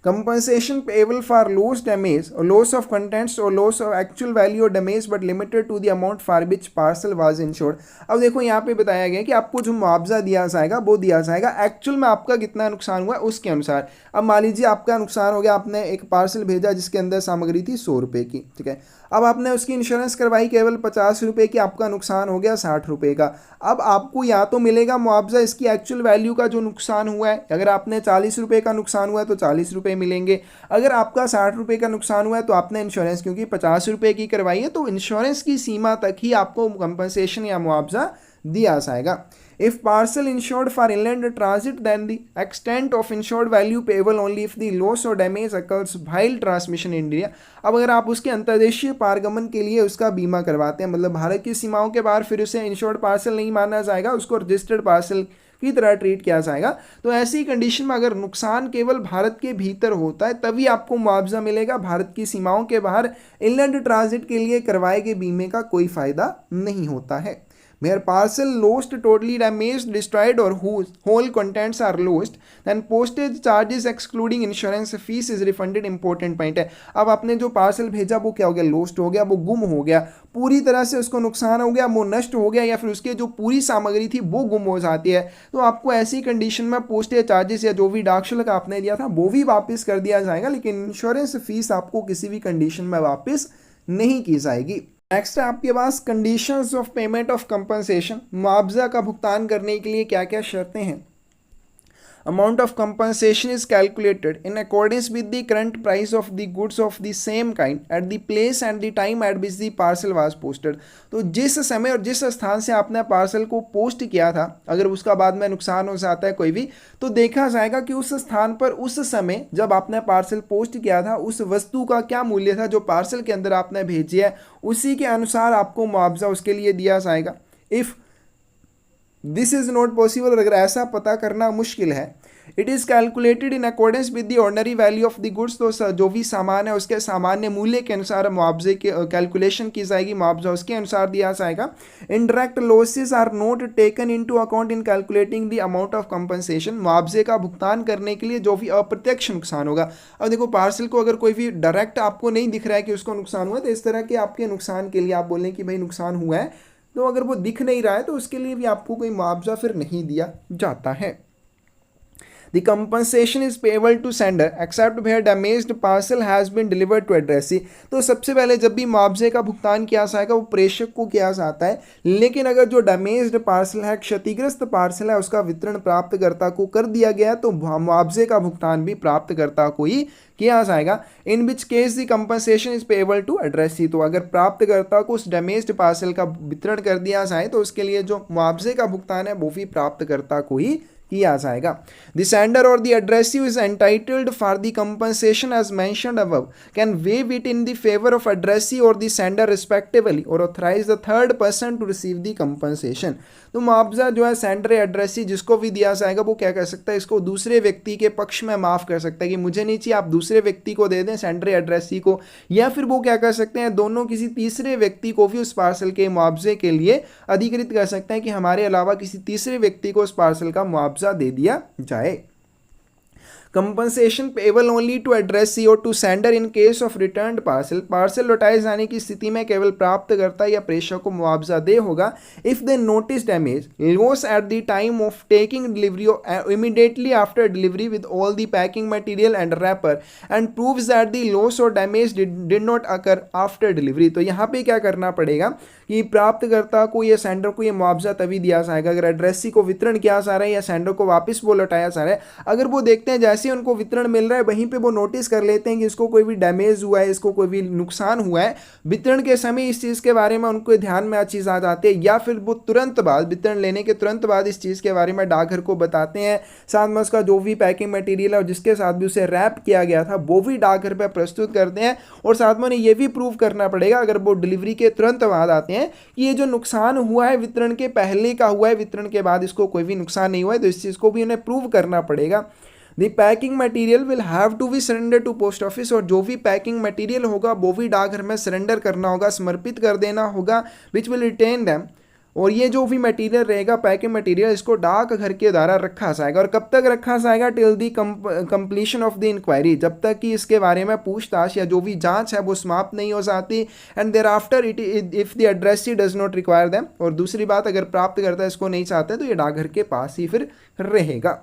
Compensation payable for loss, damage or loss of contents or loss of actual value or damage but limited to the amount for which parcel was insured। अब देखो यहाँ पे बताया गया कि आपको जो मुआवजा दिया जाएगा वो दिया जाएगा एक्चुअल में आपका कितना नुकसान हुआ है उसके अनुसार। अब मान लीजिए आपका नुकसान हो गया, आपने एक पार्सल भेजा जिसके अंदर सामग्री थी 100 रुपये की, ठीक है। अब आपने उसकी इंश्योरेंस करवाई केवल 50 रुपये की, आपका नुकसान हो गया 60 रुपये का। अब आपको या तो मिलेगा मुआवजा इसकी एक्चुअल वैल्यू का जो नुकसान हुआ है, अगर आपने 40 रुपये का नुकसान हुआ है तो 40 रुपये मिलेंगे। अगर आपका 60 रुपये का नुकसान हुआ है तो आपने इंश्योरेंस क्योंकि 50 रुपये की करवाई है तो इंश्योरेंस की सीमा तक ही आपको कंपनसेशन या मुआवजा दिया जाएगा। If parcel insured for inland transit, then the extent of insured value payable only if the loss or damage occurs while transmission in India। अब अगर आप उसके अंतर्देशीय पारगमन के लिए उसका बीमा करवाते हैं, मतलब भारत की सीमाओं के बाहर, फिर उसे इंश्योर्ड पार्सल नहीं माना जाएगा, उसको रजिस्टर्ड पार्सल की तरह ट्रीट किया जाएगा। तो ऐसी कंडीशन में अगर नुकसान केवल भारत के भीतर होता है तभी आपको मुआवजा मिलेगा, भारत की सीमाओं के बाहर इनलैंड ट्रांजिट के लिए करवाए गए बीमे का कोई फायदा नहीं होता है। Where parcel lost, totally damaged, destroyed or whose whole contents are lost, then postage charges excluding insurance fees is refunded। important point है। अब आपने जो पार्सल भेजा वो क्या हो गया, लोस्ट हो गया, वो गुम हो गया, पूरी तरह से उसको नुकसान हो गया, वो नष्ट हो गया, या फिर उसके जो पूरी सामग्री थी वो गुम हो जाती है, तो आपको ऐसी कंडीशन में पोस्टेज चार्जेस या जो भी डाक शुल्क आपने दिया था वो भी वापस कर दिया जाएगा, लेकिन इंश्योरेंस फीस आपको किसी भी कंडीशन में वापस नहीं की जाएगी। नेक्स्ट है आपके पास conditions of payment of compensation. मुआवजा का भुगतान करने के लिए क्या क्या शर्तें हैं। Amount of compensation is calculated in accordance with the current price of the goods of the same kind at the place and the time at which the parcel was posted। तो जिस समय और जिस स्थान से आपने पार्सल को post किया था, अगर उसका बाद में नुकसान हो जाता है कोई भी, तो देखा जाएगा कि उस स्थान पर उस समय जब आपने पार्सल पोस्ट किया था उस वस्तु का क्या मूल्य था जो पार्सल के अंदर आपने भेजी है, उसी के अनुसार आपको मुआवजा उसके लिए दिया जाएगा। If this is not possible, अगर ऐसा पता करना मुश्किल है, it is calculated in accordance with the ordinary value of the goods. तो जो भी सामान है उसके सामान्य मूल्य के अनुसार मुआवजे के कैलकुलेशन की जाएगी, मुआवजा उसके अनुसार दिया जाएगा। Indirect losses are not taken into account in calculating the amount of compensation. मुआवजे का भुगतान करने के लिए जो भी अप्रत्यक्ष नुकसान होगा, अब देखो पार्सल को अगर कोई भी डायरेक्ट आपको नहीं दिख रहा है कि उसको नुकसान हुआ, तो इस तरह के आपके नुकसान के लिए आप बोलें कि भाई नुकसान हुआ है, तो अगर वो दिख नहीं रहा है तो उसके लिए भी आपको कोई मुआवजा फिर नहीं दिया जाता है। The compensation is payable to sender except where damaged parcel has been delivered to addressee। तो सबसे पहले जब भी मुआवजे का भुगतान किया जाएगा वो प्रेषक को किया जाता है, लेकिन अगर जो डैमेज्ड पार्सल है, क्षतिग्रस्त पार्सल है, उसका वितरण प्राप्तकर्ता को कर दिया गया तो मुआवजे का भुगतान भी प्राप्तकर्ता को ही किया जाएगा। In which case the compensation is payable to addressee. तो अगर प्राप्तकर्ता को उस डैमेज्ड पार्सल का वितरण कर दिया जाए तो उसके लिए जो मुआवजे का भुगतान है वो भी प्राप्तकर्ता को ही किया जाएगा। द सेंडर और the addressee is entitled for the compensation as mentioned above, can waive it in the favour of addressee और द सेंडर रिस्पेक्टिवली और authorise the third person to receive the compensation. तो मुआवजा जो है sender या addressee जिसको भी दिया जाएगा वो क्या कर सकता है, इसको दूसरे व्यक्ति के पक्ष में माफ़ कर सकता है कि मुझे नहीं चाहिए, आप दूसरे व्यक्ति को दे दें, सेंडर या एड्रेसी को, या फिर वो क्या कर सकते हैं, दोनों किसी तीसरे व्यक्ति को भी उस पार्सल के मुआवजे के लिए अधिकृत कर सकते हैं कि हमारे अलावा किसी तीसरे व्यक्ति को उस पार्सल का मुआवजा दे दिया जाए। Compensation payable only to addressee और to sender in case of returned parcel. Parcel लौटाए जाने की स्थिति में केवल प्राप्तकर्ता या प्रेषक को मुआवजा दे होगा if they notice damage loss at the time of taking delivery immediately after delivery with all the packing material and wrapper and proves that the loss और damage did not occur after delivery. तो यहाँ पे क्या करना पड़ेगा कि प्राप्तकर्ता को या सेंडर को ये मुआवजा तभी दिया जाएगा अगर एड्रेसी को वितरण किया जा रहा है या सेंडर को वापस वो लौटाया जा रहा है, अगर वो देखते हैं जैसे उनको वितरण मिल रहा है वहीं पे वो नोटिस कर लेते हैं कि इसको कोई भी डैमेज हुआ है, इसको कोई भी नुकसान हुआ है, वितरण के समय इस चीज़ के बारे में उनको ध्यान में चीज़ आ जाती है, या फिर वो तुरंत बाद वितरण लेने के तुरंत बाद इस चीज़ के बारे में डाकघर को बताते हैं, साथ में उसका जो भी पैकिंग मटेरियल है और जिसके साथ भी उसे रैप किया गया था वो भी डाकघर पर प्रस्तुत करते हैं, और साथ में उन्हें ये भी प्रूव करना पड़ेगा अगर वो डिलीवरी के तुरंत बाद आते हैं कि ये जो नुकसान हुआ है वितरण के पहले का हुआ है, वितरण के बाद इसको कोई भी नुकसान नहीं हुआ है, तो इस चीज़ को भी उन्हें प्रूव करना पड़ेगा। The packing material will have to be surrender to post office, और जो भी पैकिंग मटेरियल होगा वो भी डाकघर में सरेंडर करना होगा, समर्पित कर देना होगा, विच विल रिटेन दैम। और ये जो भी मटेरियल रहेगा पैकिंग मटेरियल इसको डाकघर के द्वारा रखा जाएगा, और कब तक रखा जाएगा, till the completion of the inquiry, जब तक कि इसके बारे में पूछताछ या जो भी जांच है वो समाप्त नहीं हो जाती, and thereafter it if the addressee does not require them. और दूसरी बात, अगर प्राप्त करता है इसको नहीं चाहते तो ये डाकघर के पास ही फिर रहेगा।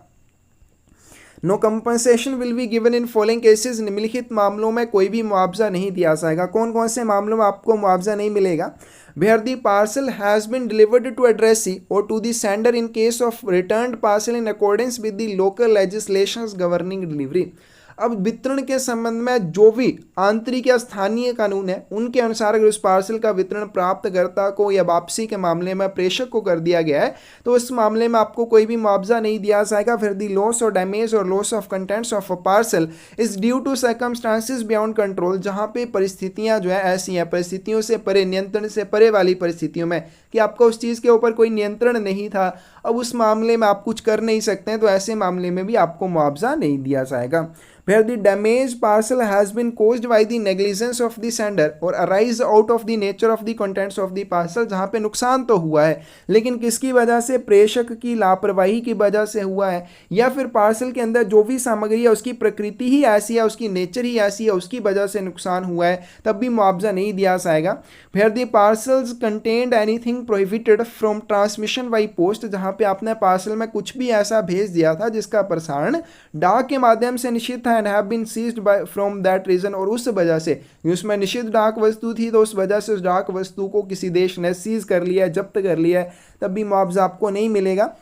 No compensation will be given in following cases, निम्नलिखित मामलों में कोई भी मुआवजा नहीं दिया जाएगा। कौन कौन से मामलों में आपको मुआवजा नहीं मिलेगा? Where the parcel has been delivered to addressee और to the sender in case of returned parcel in accordance with the local legislations governing delivery. अब वितरण के संबंध में जो भी आंतरिक या स्थानीय कानून है उनके अनुसार अगर उस पार्सल का वितरण प्राप्तकर्ता को या वापसी के मामले में प्रेषक को कर दिया गया है तो उस मामले में आपको कोई भी मुआवजा नहीं दिया जाएगा। फिर दी लॉस और डैमेज और loss of contents of a parcel is due to circumstances beyond control, जहाँ पे परिस्थितियाँ जो है ऐसी हैं, परिस्थितियों से परे, नियंत्रण से परे वाली परिस्थितियों में कि आपको उस चीज़ के ऊपर कोई नियंत्रण नहीं था, अब उस मामले में आप कुछ कर नहीं सकते हैं, तो ऐसे मामले में भी आपको मुआवजा नहीं दिया जाएगा। Where the damaged parcel has been caused by the negligence of the sender or arise out of the nature of the contents of the parcel, जहाँ पे नुकसान तो हुआ है लेकिन किसकी वजह से, प्रेषक की लापरवाही की वजह से हुआ है, या फिर पार्सल के अंदर जो भी सामग्री है उसकी प्रकृति ही ऐसी है, उसकी नेचर ही ऐसी है, उसकी वजह से नुकसान हुआ है, तब भी मुआवजा नहीं दिया जाएगा। Where the parcels contained anything prohibited from transmission by post, जहाँ पे आपने पार्सल में कुछ भी ऐसा भेज दिया था जिसका प्रसारण डाक के माध्यम से निषिद्ध था, and have been seized by from that reason, और उस वजह से उसमें निषिद्ध डाक वस्तु थी तो उस वजह से उस डाक वस्तु को किसी देश ने सीज कर लिया है, जब्त कर लिया है, तब भी मुआवजा आपको नहीं मिलेगा।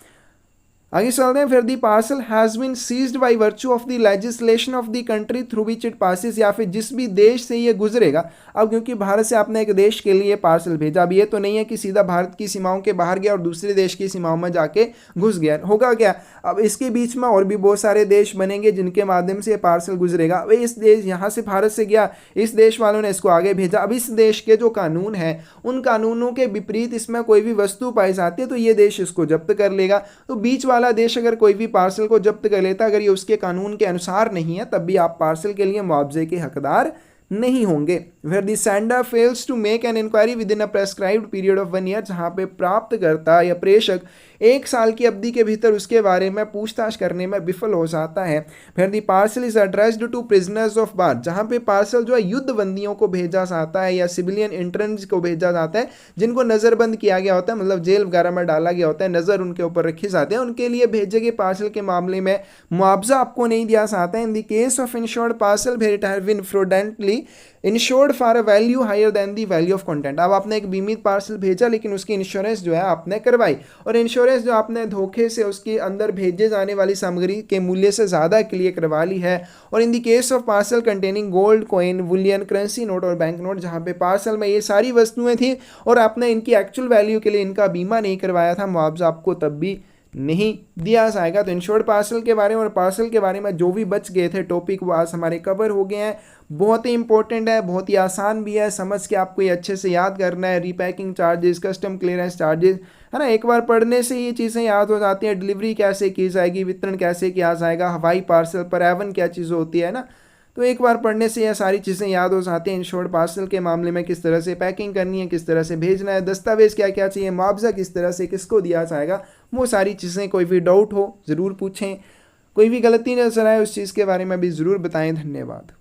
आगे चलते हैं। फिर the parcel has been seized by virtue of the legislation of the country through which it passes, या फिर जिस भी देश से ये गुजरेगा। अब क्योंकि भारत से आपने एक देश के लिए पार्सल भेजा, अब ये तो नहीं है कि सीधा भारत की सीमाओं के बाहर गया और दूसरे देश की सीमाओं में जाके घुस गया, होगा क्या, अब इसके बीच में और भी बहुत सारे देश बनेंगे जिनके माध्यम से ये पार्सल गुजरेगा। अब इस देश, यहाँ से भारत से गया, इस देश वालों ने इसको आगे भेजा, अब इस देश के जो कानून है उन कानूनों के विपरीत इसमें कोई भी वस्तु पाई जाती है तो ये देश इसको जब्त कर लेगा। तो बीच वाला वाला देश अगर कोई भी पार्सल को जब्त कर लेता, अगर ये उसके कानून के अनुसार नहीं है, तब भी आप पार्सल के लिए मुआवजे के हकदार नहीं होंगे। Where the sender fails to make an inquiry within a prescribed period of 1 year, जहाँ पे प्राप्तकर्ता या प्रेषक 1 साल की अवधि के भीतर उसके बारे में पूछताछ करने में विफल हो जाता है। फिर the parcel is addressed to prisoners of war, जहाँ पे पार्सल जो है युद्ध बंदियों को भेजा जाता है या सिविलियन इंटर्न्स को भेजा जाता है, जिनको नज़रबंद किया गया होता है, मतलब जेल वगैरह में डाला गया होता है, नज़र उनके ऊपर रखे जाते हैं, उनके लिए भेजे गए पार्सल के मामले में मुआवजा आपको नहीं दिया जाता है। In the case of insured parcel where it have been fraudulently insured for a value higher than the value of content. अब आपने एक बीमित पार्सल भेजा लेकिन उसकी इंश्योरेंस जो है आपने करवाई, और इंश्योरेंस जो आपने धोखे से उसके अंदर भेजे जाने वाली सामग्री के मूल्य से ज़्यादा के लिए करवा ली है। और इन the case of parcel containing gold coin, bullion, currency note और बैंक नोट, जहाँ पे पार्सल में ये सारी वस्तुएं थी और आपने इनकी एक्चुअल वैल्यू के लिए इनका बीमा नहीं करवाया था, मुआवजा आपको तब भी नहीं दिया जाएगा। तो इंश्योर्ड पार्सल के बारे में और पार्सल के बारे में जो भी बच गए थे टॉपिक वो आज हमारे कवर हो गए हैं। बहुत ही इंपॉर्टेंट है, बहुत ही आसान भी है, समझ के आपको ये अच्छे से याद करना है। Repacking charges, custom clearance charges, है ना, एक बार पढ़ने से ये चीज़ें याद हो जाती हैं। डिलीवरी कैसे की जाएगी, वितरण कैसे किया जाएगा, हवाई पार्सल पर एवन क्या चीज़ होती है ना, तो एक बार पढ़ने से यह सारी चीज़ें याद हो जाती हैं। इंश्योर्ड पार्सल के मामले में किस तरह से पैकिंग करनी है, किस तरह से भेजना है, दस्तावेज़ क्या क्या चाहिए, मुआवजा किस तरह से किसको दिया जाएगा, वो सारी चीज़ें। कोई भी डाउट हो ज़रूर पूछें, कोई भी गलती नजर आए उस चीज़ के बारे में भी ज़रूर बताएं। धन्यवाद।